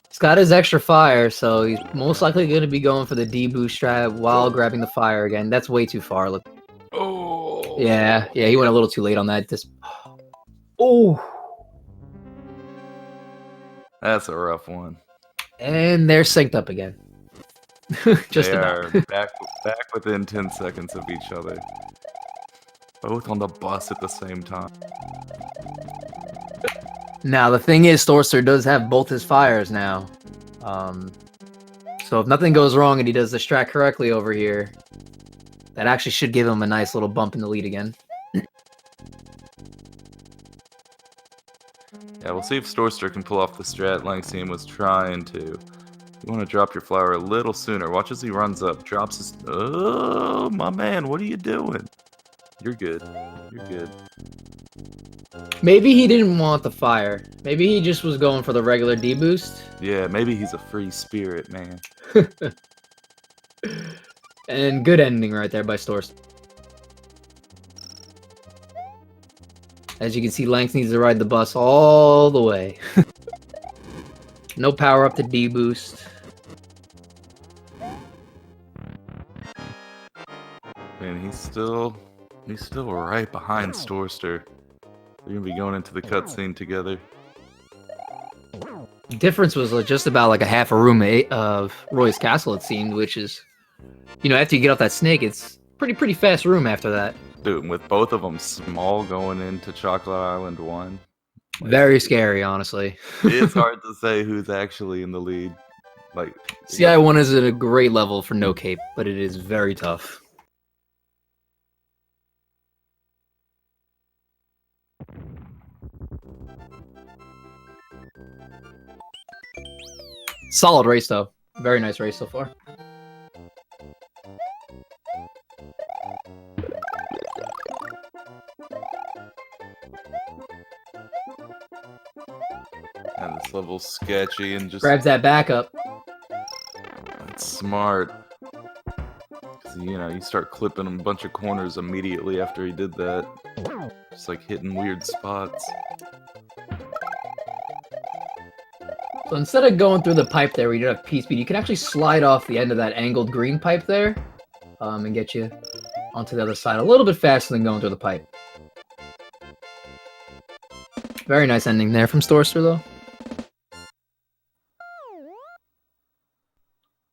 He's got his extra fire, so he's most likely going to be going for the D-boost strat while grabbing the fire again. That's way too far. Look. Oh! Yeah, he went a little too late on that. Oh! That's a rough one. And they're synced up again. Just they about. are back within 10 seconds of each other. Both on the bus at the same time. Now, the thing is, Storster does have both his fires now. So if nothing goes wrong and he does the strat correctly over here, that actually should give him a nice little bump in the lead again. Yeah, we'll see if Storster can pull off the strat Lanxion was trying to. You want to drop your flower a little sooner. Watch as he runs up, drops his... Oh, my man, what are you doing? You're good. You're good. Maybe he didn't want the fire. Maybe he just was going for the regular D-boost. Yeah, maybe he's a free spirit, man. And good ending right there by Storster. As you can see, Lanx needs to ride the bus all the way. No power up to D-boost. Man, he's still right behind Storster. They're gonna be going into the cutscene together. The difference was just about like a half a room of Roy's Castle, it seemed, which is, you know, after you get off that snake, it's pretty fast room after that. Dude, with both of them small going into Chocolate Island 1. Very scary, honestly. It's hard to say who's actually in the lead. Like, CI1 is at a great level for no cape, but it is very tough. Solid race, though. Very nice race so far. and this level's sketchy and just... Grabs that backup. That's smart. You know, you start clipping a bunch of corners immediately after he did that. Just like hitting weird spots. So instead of going through the pipe there where you don't have P-speed, you can actually slide off the end of that angled green pipe there and get you onto the other side a little bit faster than going through the pipe. Very nice ending there from Storster, though.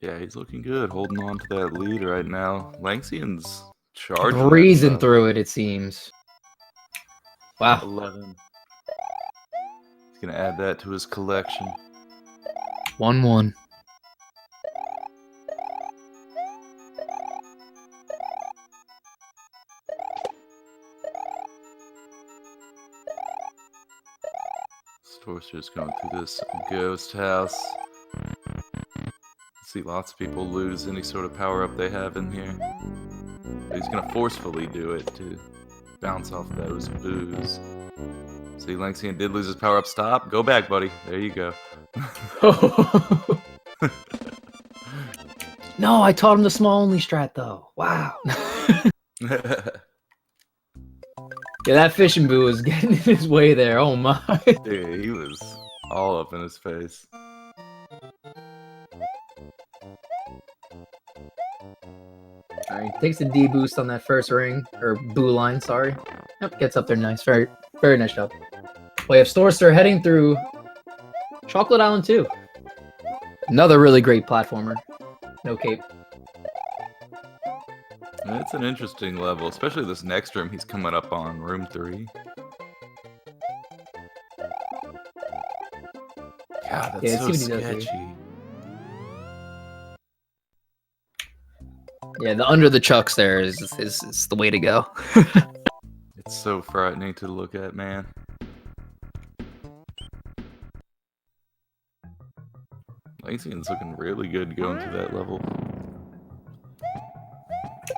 Yeah, he's looking good, holding on to that lead right now. Lanxion's charging. Breezing through it, it seems. Wow. 11. He's gonna add that to his collection. 1-1. Storster's going through this ghost house. See lots of people lose any sort of power up they have in here. But he's gonna forcefully do it to bounce off those boos. See, Lanxion did lose his power up. Stop. Go back, buddy. There you go. No, I taught him the small only strat though. Wow. Yeah, that fishing boo was getting in his way there. Oh my. Dude, he was all up in his face. Alright, takes the D boost on that first ring, or boo line, sorry. Yep, gets up there nice. Very, very nice job. We have Storster heading through Chocolate Island 2. Another really great platformer. No cape. It's an interesting level, especially this next room he's coming up on, room 3. God, that's Yeah, so let's see what he does sketchy. Yeah, the under the chucks there is the way to go. It's so frightening to look at, man. Lanxion's looking really good going through that level.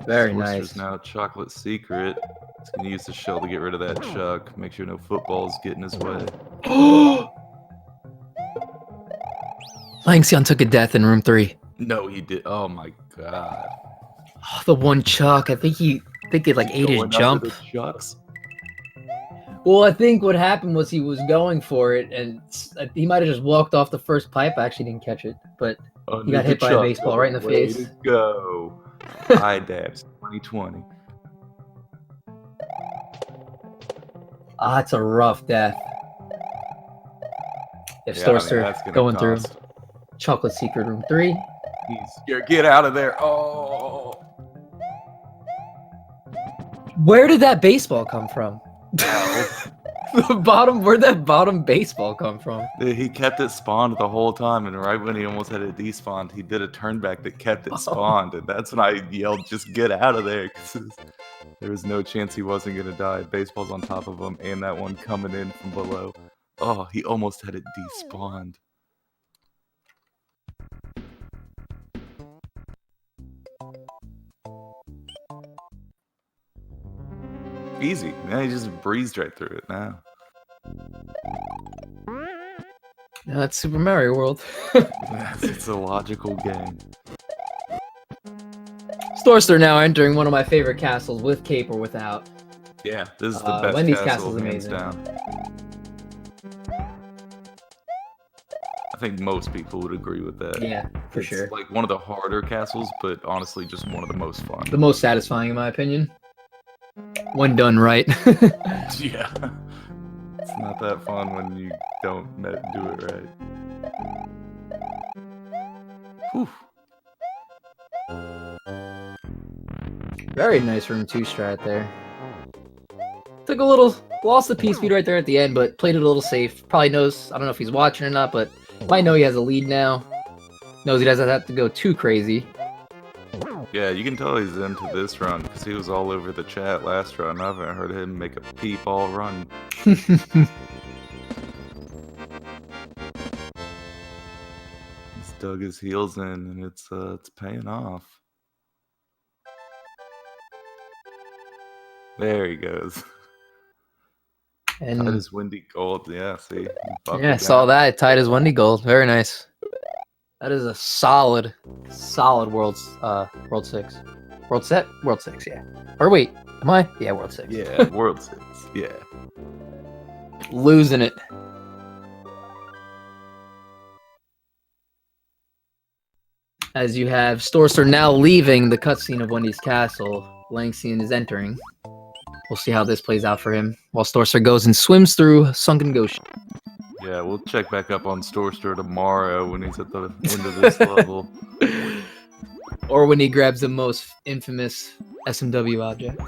Very Storster's nice. now Chocolate Secret. He's going to use the shell to get rid of that chuck. Make sure no footballs get in his way. Lanxion took a death in room 3. No, he did. Oh my god. Oh, the one chuck. I think he like ate his Going jump. under the chucks? Well, I think what happened was he was going for it, and he might have just walked off the first pipe. I actually didn't catch it, but he got hit by a baseball right in the Way face. to go. IDAPS 2020. Ah, it's a rough death. If Storster that's gonna going cost. through Chocolate Secret room 3. He's scared. Get out of there. Oh. Where did that baseball come from? The bottom, where'd that bottom baseball come from? He kept it spawned the whole time, and right when he almost had it despawned, he did a turnback that kept it spawned, and that's when I yelled, just get out of there, because there was no chance he wasn't going to die. Baseball's on top of him, and that one coming in from below. Oh, he almost had it despawned. Easy. Man, he just breezed right through it now. Yeah, that's Super Mario World. It's a logical game. Storster now entering one of my favorite castles with cape or without. Yeah, this is the best Wendy's castle, castle's hands amazing. down. I think most people would agree with that. Yeah, for It's sure. like one of the harder castles, but honestly just one of the most fun. The most satisfying, in my opinion. When done right. Yeah. It's not that fun when you don't do it right. Whew. Very nice room 2 strat there. Took a little, lost the P-speed right there at the end, but played it a little safe. Probably knows, I don't know if he's watching or not, but might know he has a lead now. Knows he doesn't have to go too crazy. Yeah, you can tell he's into this run, because he was all over the chat last run. I haven't heard him make a p-ball run. He's dug his heels in, and it's paying off. There he goes. And Tight as Windy Gold, yeah, see? yeah, I saw that. Tight as Wendy Gold. Very nice. That is a solid World 6. World 6, yeah. Or wait, am I? Yeah, World 6. Yeah, World 6, yeah. Losing it. As you have Storster now leaving the cutscene of Wendy's castle, Lanxion is entering. We'll see how this plays out for him, while Storster goes and swims through Sunken Goshen. Yeah, we'll check back up on Storster tomorrow when he's at the end of this level. Or when he grabs the most infamous SMW object.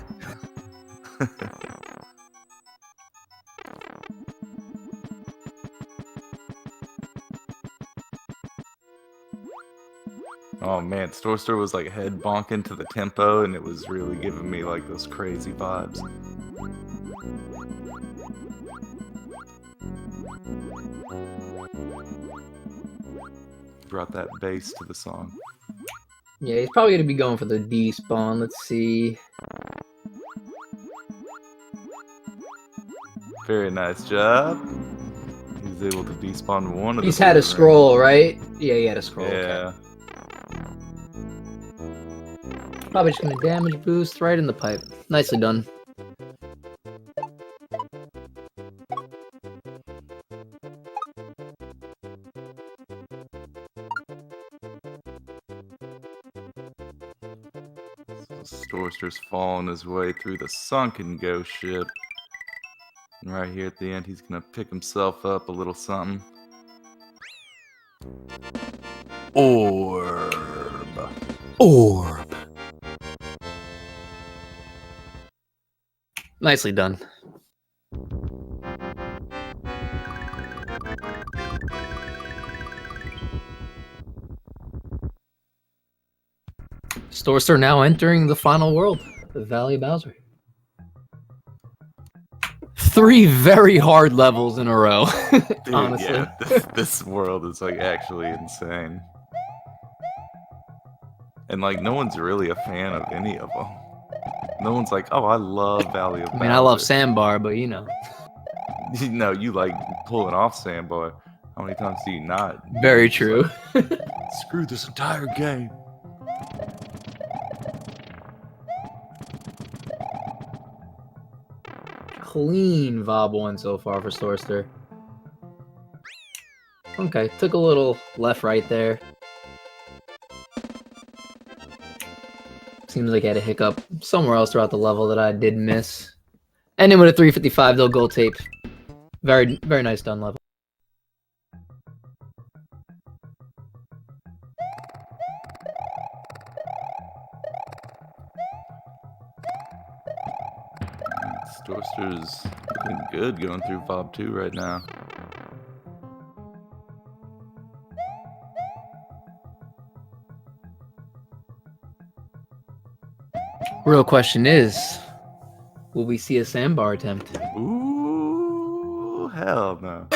Oh man, Storster was like head bonking to the tempo, and it was really giving me like those crazy vibes. Brought that bass to the song. Yeah, he's probably going to be going for the D spawn. Let's see. Very nice job. He was able to despawn one of the He's had a scroll, right? Yeah, he had a scroll. Yeah. Okay. Probably just going to damage boost right in the pipe. Nicely done. Storster's falling his way through the sunken ghost ship. And right here at the end, he's gonna pick himself up a little something. Orb. Orb. Nicely done. Storster now entering the final world, the Valley of Bowser. 3 very hard levels in a row, Dude, honestly. yeah, this world is like actually insane. And like no one's really a fan of any of them. No one's like, oh, I love Valley of Bowser. I mean, I love Sandbar, but you know. No, you like pulling off Sandbar. How many times do you not? Very true. Like, screw this entire game. Clean Vob 1 so far for Storster. Okay, took a little left-right there. Seems like I had a hiccup somewhere else throughout the level that I did miss. Ending with a 355, though, gold tape. Very, very nice done level. Storster's looking good going through Vob 2 right now. Real question is, will we see a Sandbar attempt? Ooh, hell no.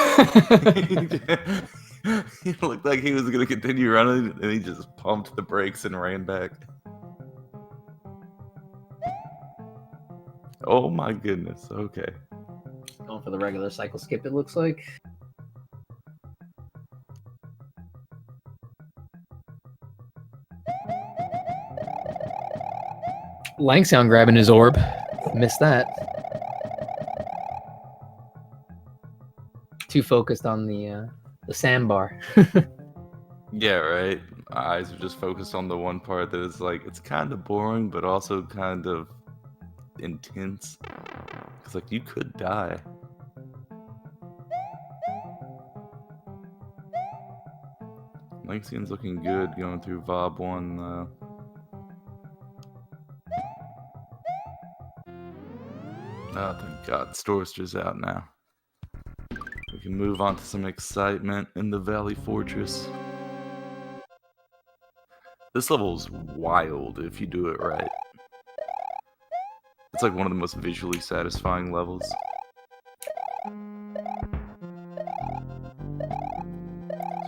He looked like he was going to continue running, and he just pumped the brakes and ran back. Oh my goodness, okay. Going for the regular cycle skip, it looks like. Lanxion grabbing his orb. Missed that. Too focused on the sandbar. Yeah, right. My eyes are just focused on the one part that is like, it's kind of boring, but also kind of intense. Because, like, you could die. Lanxion's looking good going through Vob 1, though. Oh, thank God. Storster's out now. We can move on to some excitement in the Valley Fortress. This level's wild if you do it right. It's like one of the most visually satisfying levels. So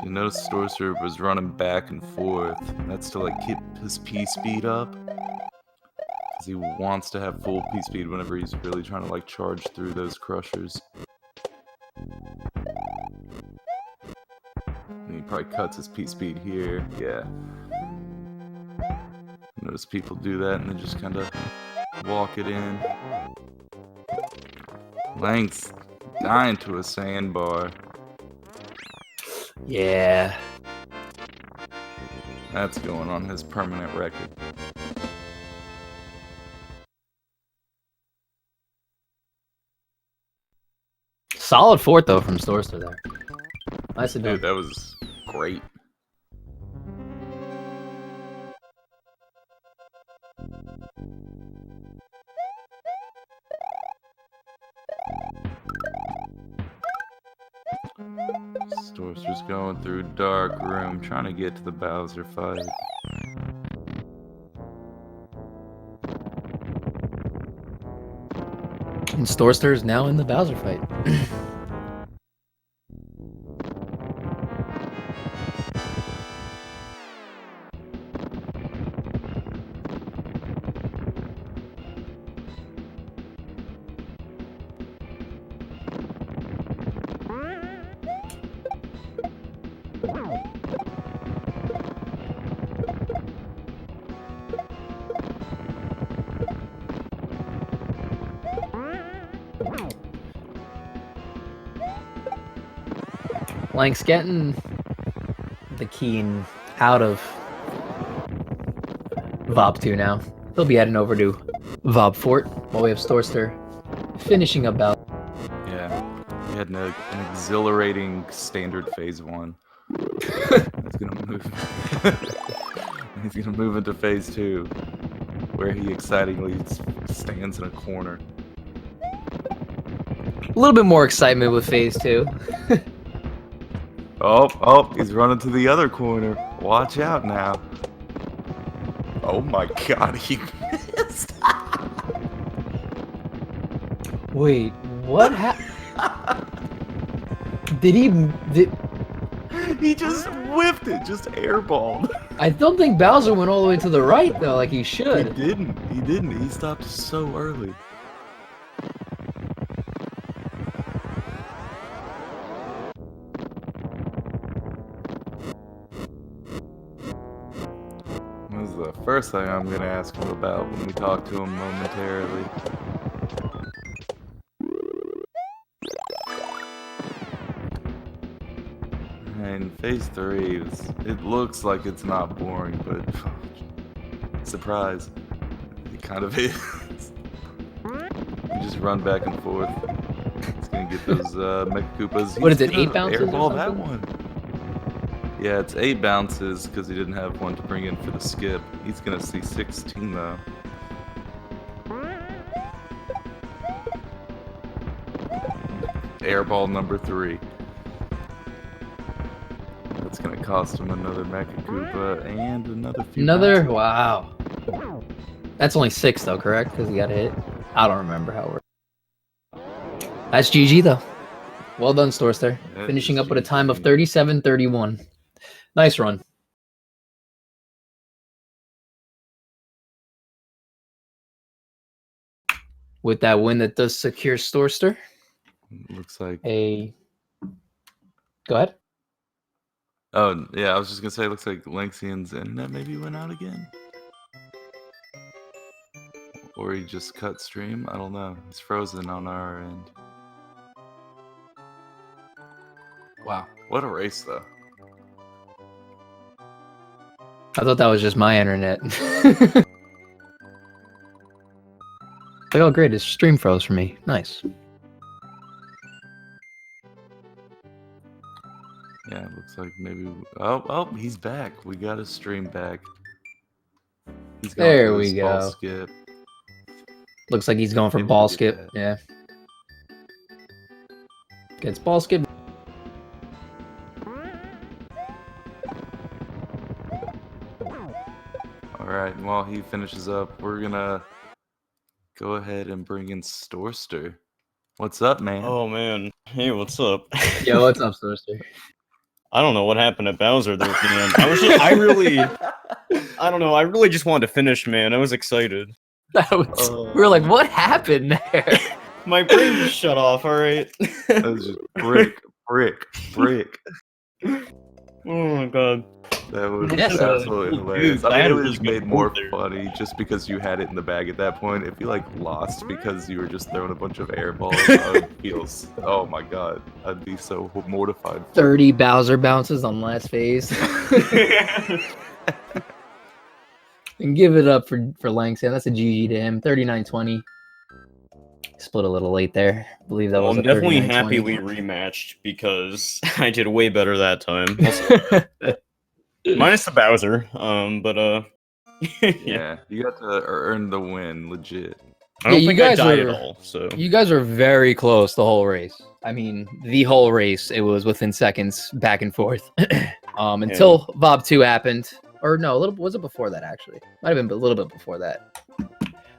you notice Storster was running back and forth. That's to like keep his P speed up. Because he wants to have full P speed whenever he's really trying to like charge through those crushers. And he probably cuts his P speed here. Yeah. Notice people do that and they just kind of walk it in. Lanx dying to a sandbar. Yeah. That's going on his permanent record. Solid fort, though, from Storster there. Nicely done. Dude, that was great. Storster's going through dark room, trying to get to the Bowser fight. And Storster is now in the Bowser fight. Lank's getting the keen out of Vob 2 now. He'll be heading over to Vob Fort while we have Storster finishing up Bowser. Yeah, he had an exhilarating standard phase 1. He's gonna move. He's gonna move into phase 2, where he excitingly stands in a corner. A little bit more excitement with phase 2. Oh, he's running to the other corner. Watch out now. Oh my god, he missed. Wait, what happened? Did He just whipped it, just airballed. I don't think Bowser went all the way to the right though, like he should. He didn't. He stopped so early. This is the first thing I'm gonna ask him about when we talk to him momentarily. And phase 3 it looks like it's not boring, but surprise, it kind of is. You just run back and forth. He's gonna get those Mecha Koopas. What is it, He's 8 gonna bounces or airball that something? one. Yeah, it's 8 bounces because he didn't have one to bring in for the skip. He's gonna see 16 though. Airball number 3. That's gonna cost him another Mecha Koopa and another few Another? bounces. Wow. That's only 6 though, correct? Because he got a hit. I don't remember how it worked. That's GG though. Well done, Storster. That Finishing is up with a time of GG. 37-31. Nice run. With that win, that does secure Storster Looks like. a. Go ahead. Oh yeah, I was just gonna say. It looks like Lanxion's internet maybe went out again, or he just cut stream. I don't know. It's frozen on our end. Wow, what a race though. I thought that was just my internet. Like, oh great, his stream froze for me. Nice. Yeah, it looks like maybe. Oh, he's back. We got his stream back. He's going There for we this ball go. skip. Looks like he's going for Able to ball get skip. that. Yeah. Gets ball skip. All right. And while he finishes up, we're gonna go ahead and bring in Storster. What's up, man? Oh man, hey, what's up? Yo, what's up, Storster? I don't know what happened to Bowser there at the end. I don't know. I really just wanted to finish, man. I was excited. That was, we were like, what happened there? My brain just shut off. All right. That was just brick. Oh my god. That was Yes, absolutely dude, hilarious. I I had mean, a it really was good made more move there. funny just because you had it in the bag at that point. If you like lost because you were just throwing a bunch of air balls, I would feel. Oh my god, I'd be so mortified. 30 Bowser bounces on last phase. And give it up for Lanxion. That's a GG to him. 39-20. Split a little late there. I believe that Well, was I'm a definitely 39-20. happy we rematched because I did way better that time. Minus the Bowser. Yeah, you got to earn the win, legit. I don't you think I guys died were- at all. So You guys were very close the whole race. I mean, the whole race, it was within seconds, back and forth. Until Vob 2 happened. Or no, was it before that, actually? Might have been a little bit before that.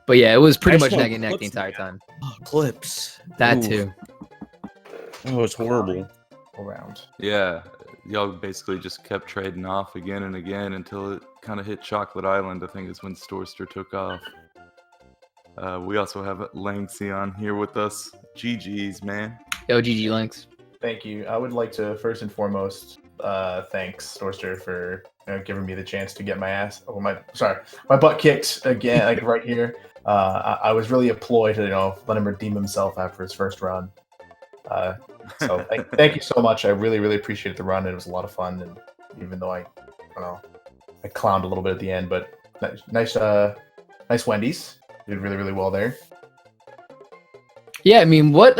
But yeah, it was pretty I much saw neck and neck the clips, entire man. time. Oh, clips. That Oof. too. Oh, it's horrible. Around. Yeah, y'all basically just kept trading off again and again until it kind of hit Chocolate Island. I think is when Storster took off. We also have Lanxion here with us. GG's, man. Yo, GG Lynx. Thank you. I would like to first and foremost thanks Storster for giving me the chance to get my butt kicked again, like right here. I was really a ploy to let him redeem himself after his first run. So thank you so much. I really appreciated the run. It was a lot of fun, and even though I clowned a little bit at the end, but nice Nice Wendy's. Did really, really well there. Yeah, I mean, what?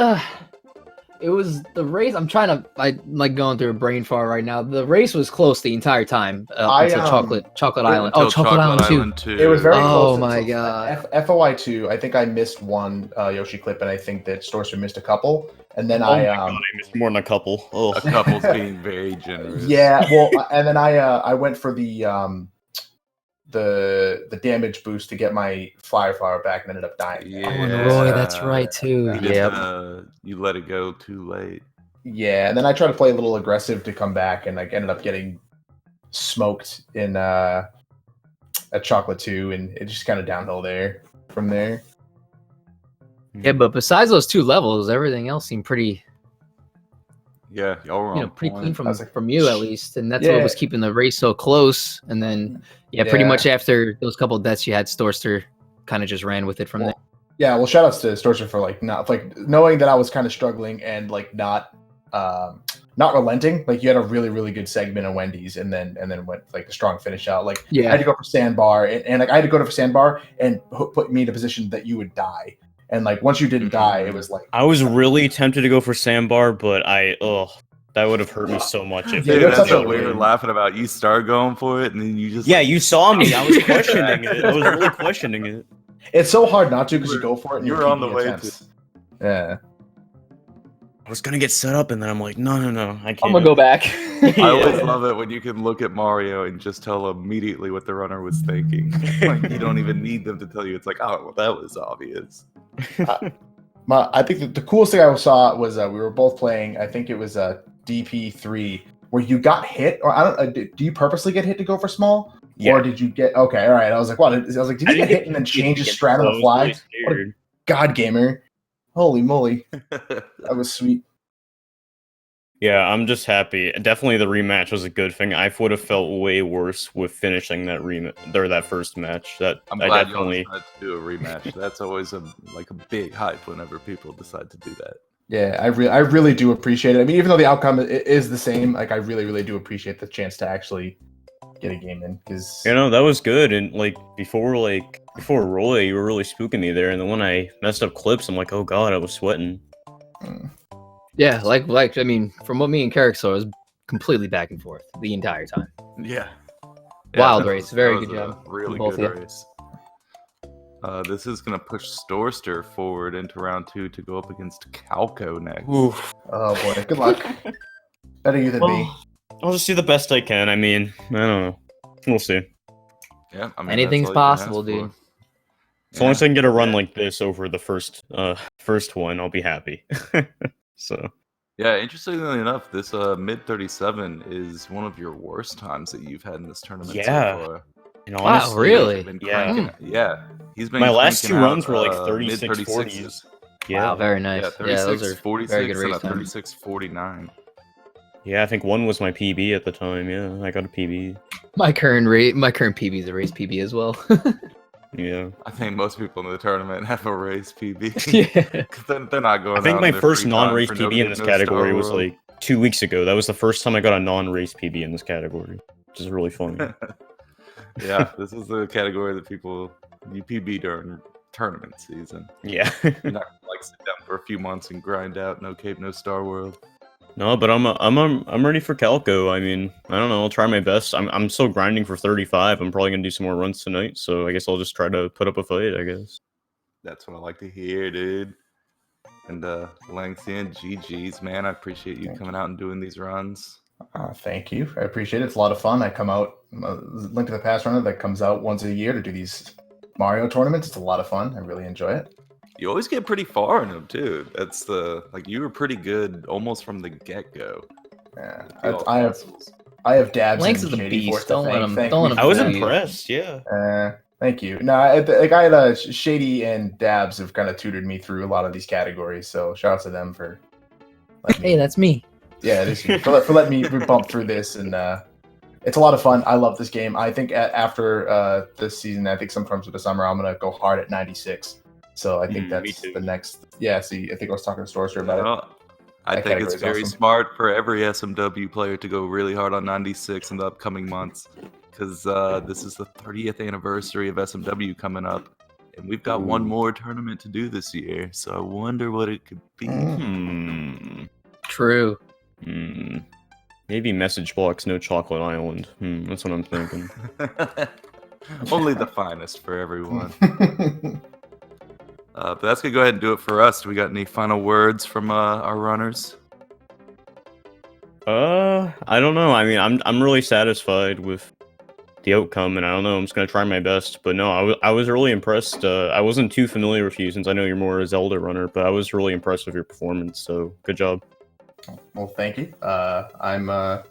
It was the race. I'm like going through a brain fart right now. The race was close the entire time up I, until Chocolate Island. Until Oh, Chocolate Island too. It was very Oh close. my until God. FOI 2. I think I missed one Yoshi clip, and I think that Storster missed a couple. And then Oh my God, I missed more than a couple. A Oh, couple's being very generous. yeah. Well, and then I went for the damage boost to get my flyer flower back, and ended up dying. Yeah. Oh, and Roy, that's right too. You just, Yep. you let it go too late. Yeah, and then I tried to play a little aggressive to come back, and like ended up getting smoked in at Chocolate 2, and it just kind of downhill there from there. Yeah, but besides those 2 levels, everything else seemed pretty, Yeah, y'all were on pretty clean point. from you at least, and that's what was keeping the race so close. And then, pretty much after those couple deaths, you had Storster kind of just ran with it from there. Yeah, well, shout outs to Storster for not knowing that I was kind of struggling and like not relenting. Like you had a really, really good segment of Wendy's, and then went like a strong finish out. Like I had to go for sandbar, and like I had to go to sandbar and put me in a position that you would die. And like once you didn't die, it was like I was really tempted to go for sandbar, but that would have hurt me so much. If Yeah, Dude, that's that's such what a we were win. laughing about. You started going for it, and then you just you saw me. I was questioning it. I was really questioning it. it's so hard not to because you go for it and you you're were on the PB way attempts. Yeah. I was gonna get set up, and then I'm like, no, I can't. I'm gonna go back. I always love it when you can look at Mario and just tell immediately what the runner was thinking. Like you don't even need them to tell you. It's like, oh, well, that was obvious. I think the coolest thing I saw was we were both playing. I think it was DP3 where you got hit, or I don't. Do you purposely get hit to go for small, or did you get okay? All right, I was like, what? I was like, did he get hit and then change his strat on the fly? What a god gamer! Holy moly, that was sweet. Yeah, I'm just happy. Definitely, the rematch was a good thing. I would have felt way worse with finishing that first match. I'm glad you decided to do a rematch. That's always a big hype whenever people decide to do that. Yeah, I really do appreciate it. I mean, even though the outcome is the same, like I really, really do appreciate the chance to actually get a game in because that was good. And like before Roy, you were really spooking me there. And then when I messed up clips, I'm like, oh god, I was sweating. Yeah, like I mean, from what me and Carrick saw, it was completely back and forth the entire time. Yeah. Wild race, very good job. Really both good of you. race. This is gonna push Storster forward into round 2 to go up against Calco next. Oof. oh boy, good luck. Better you than me. I'll just do the best I can. I mean, I don't know. We'll see. Yeah, I mean, Anything's that's all you can possible, ask dude. for. As long as I can get a run like this over the first one, I'll be happy. So. Yeah, interestingly enough, this mid 37 is one of your worst times that you've had in this tournament so far. And honestly, wow, really? Yeah. He's been my last 2 cranking runs out, were like 36, mid 40s. Wow, very nice. Yeah, 36, those are 46, very good and race a times. 36, 49. Yeah, I think one was my PB at the time. Yeah, I got a PB. My current PB is a race PB as well. Yeah. I think most people in the tournament have a race PB. Yeah. 'Cause they're not going I think out my in their first free time non-race for no PB in kid, this no category Star was World. like 2 weeks ago. That was the first time I got a non-race PB in this category, which is really funny. Yeah, this is the category that people PB during tournament season. Yeah. You're not gonna sit down for a few months and grind out no Cape, no Star World. No, but I'm ready for Calco. I mean, I don't know. I'll try my best. I'm still grinding for 35. I'm probably gonna do some more runs tonight, so I guess I'll just try to put up a fight. I guess. That's what I like to hear, dude. And Lanxion, GG's, man. I appreciate you coming out and doing these runs. Thank you. I appreciate it. It's a lot of fun. I come out, Link to the Past runner that comes out once a year to do these Mario tournaments. It's a lot of fun. I really enjoy it. You always get pretty far in them too. That's you were pretty good almost from the get-go. Yeah, I have dabs. Lynx in is a JD beast. Force to Don't let thank. him- Thank don't let me him I for was that. impressed. Yeah. Thank you. No, I had Shady and Dabs have kind of tutored me through a lot of these categories. So shout out to them for. Hey, that's me. Yeah, it is for letting me bump through this, and it's a lot of fun. I love this game. I think after this season, I think sometimes with the summer, I'm gonna go hard at 96. So I think Me that's too. the next. Yeah, see, I think I was talking to Storster about it. Well, I That think it's category's very awesome. smart for every SMW player to go really hard on 96 in the upcoming months. because this is the 30th anniversary of SMW coming up, and we've got one more tournament to do this year. So I wonder what it could be. True. Maybe message blocks, no chocolate island. That's what I'm thinking. Only the finest for everyone. But that's gonna go ahead and do it for us. Do we got any final words from our runners? I don't know. I mean, I'm really satisfied with the outcome, and I don't know. I'm just gonna try my best. But no, I was really impressed. I wasn't too familiar with you since I know you're more a Zelda runner, but I was really impressed with your performance. So good job. Well, thank you. I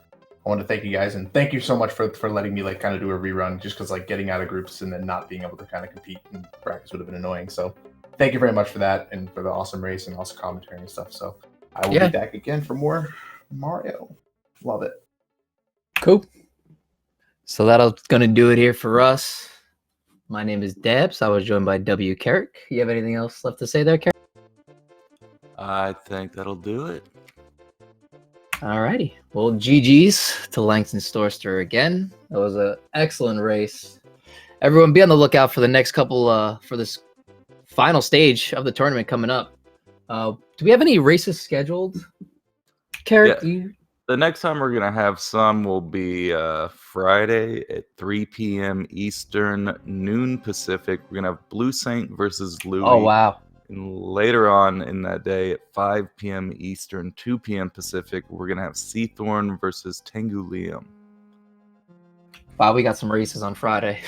want to thank you guys, and thank you so much for letting me like kind of do a rerun, just because like getting out of groups and then not being able to kind of compete in practice would have been annoying. So thank you very much for that, and for the awesome race and awesome commentary and stuff. So I will be back again for more Mario. Love it. Cool. So that's gonna do it here for us. My name is Debs. I was joined by W. Carrick. You have anything else left to say there, Carrick? I think that'll do it. Alrighty. Well, GG's to Lanxion Storster again. That was an excellent race. Everyone, be on the lookout for the next couple for this final stage of the tournament coming up. Do we have any races scheduled, Carrick? Yeah. The next time we're gonna have some will be Friday at 3 p.m. Eastern, noon Pacific. We're gonna have Blue Saint versus Louis. Oh wow! And later on in that day at 5 p.m. Eastern, 2 p.m. Pacific, we're gonna have Seathorn versus Tengu Liam. Wow, we got some races on Friday.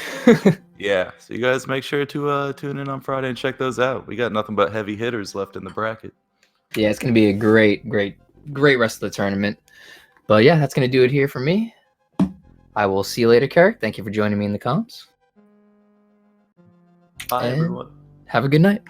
Yeah, so you guys make sure to tune in on Friday and check those out. We got nothing but heavy hitters left in the bracket. Yeah, it's gonna be a great rest of the tournament. But yeah, that's going to do it here for me. I will see you later, Carrick. Thank you for joining me in the comms. Bye, everyone. Have a good night.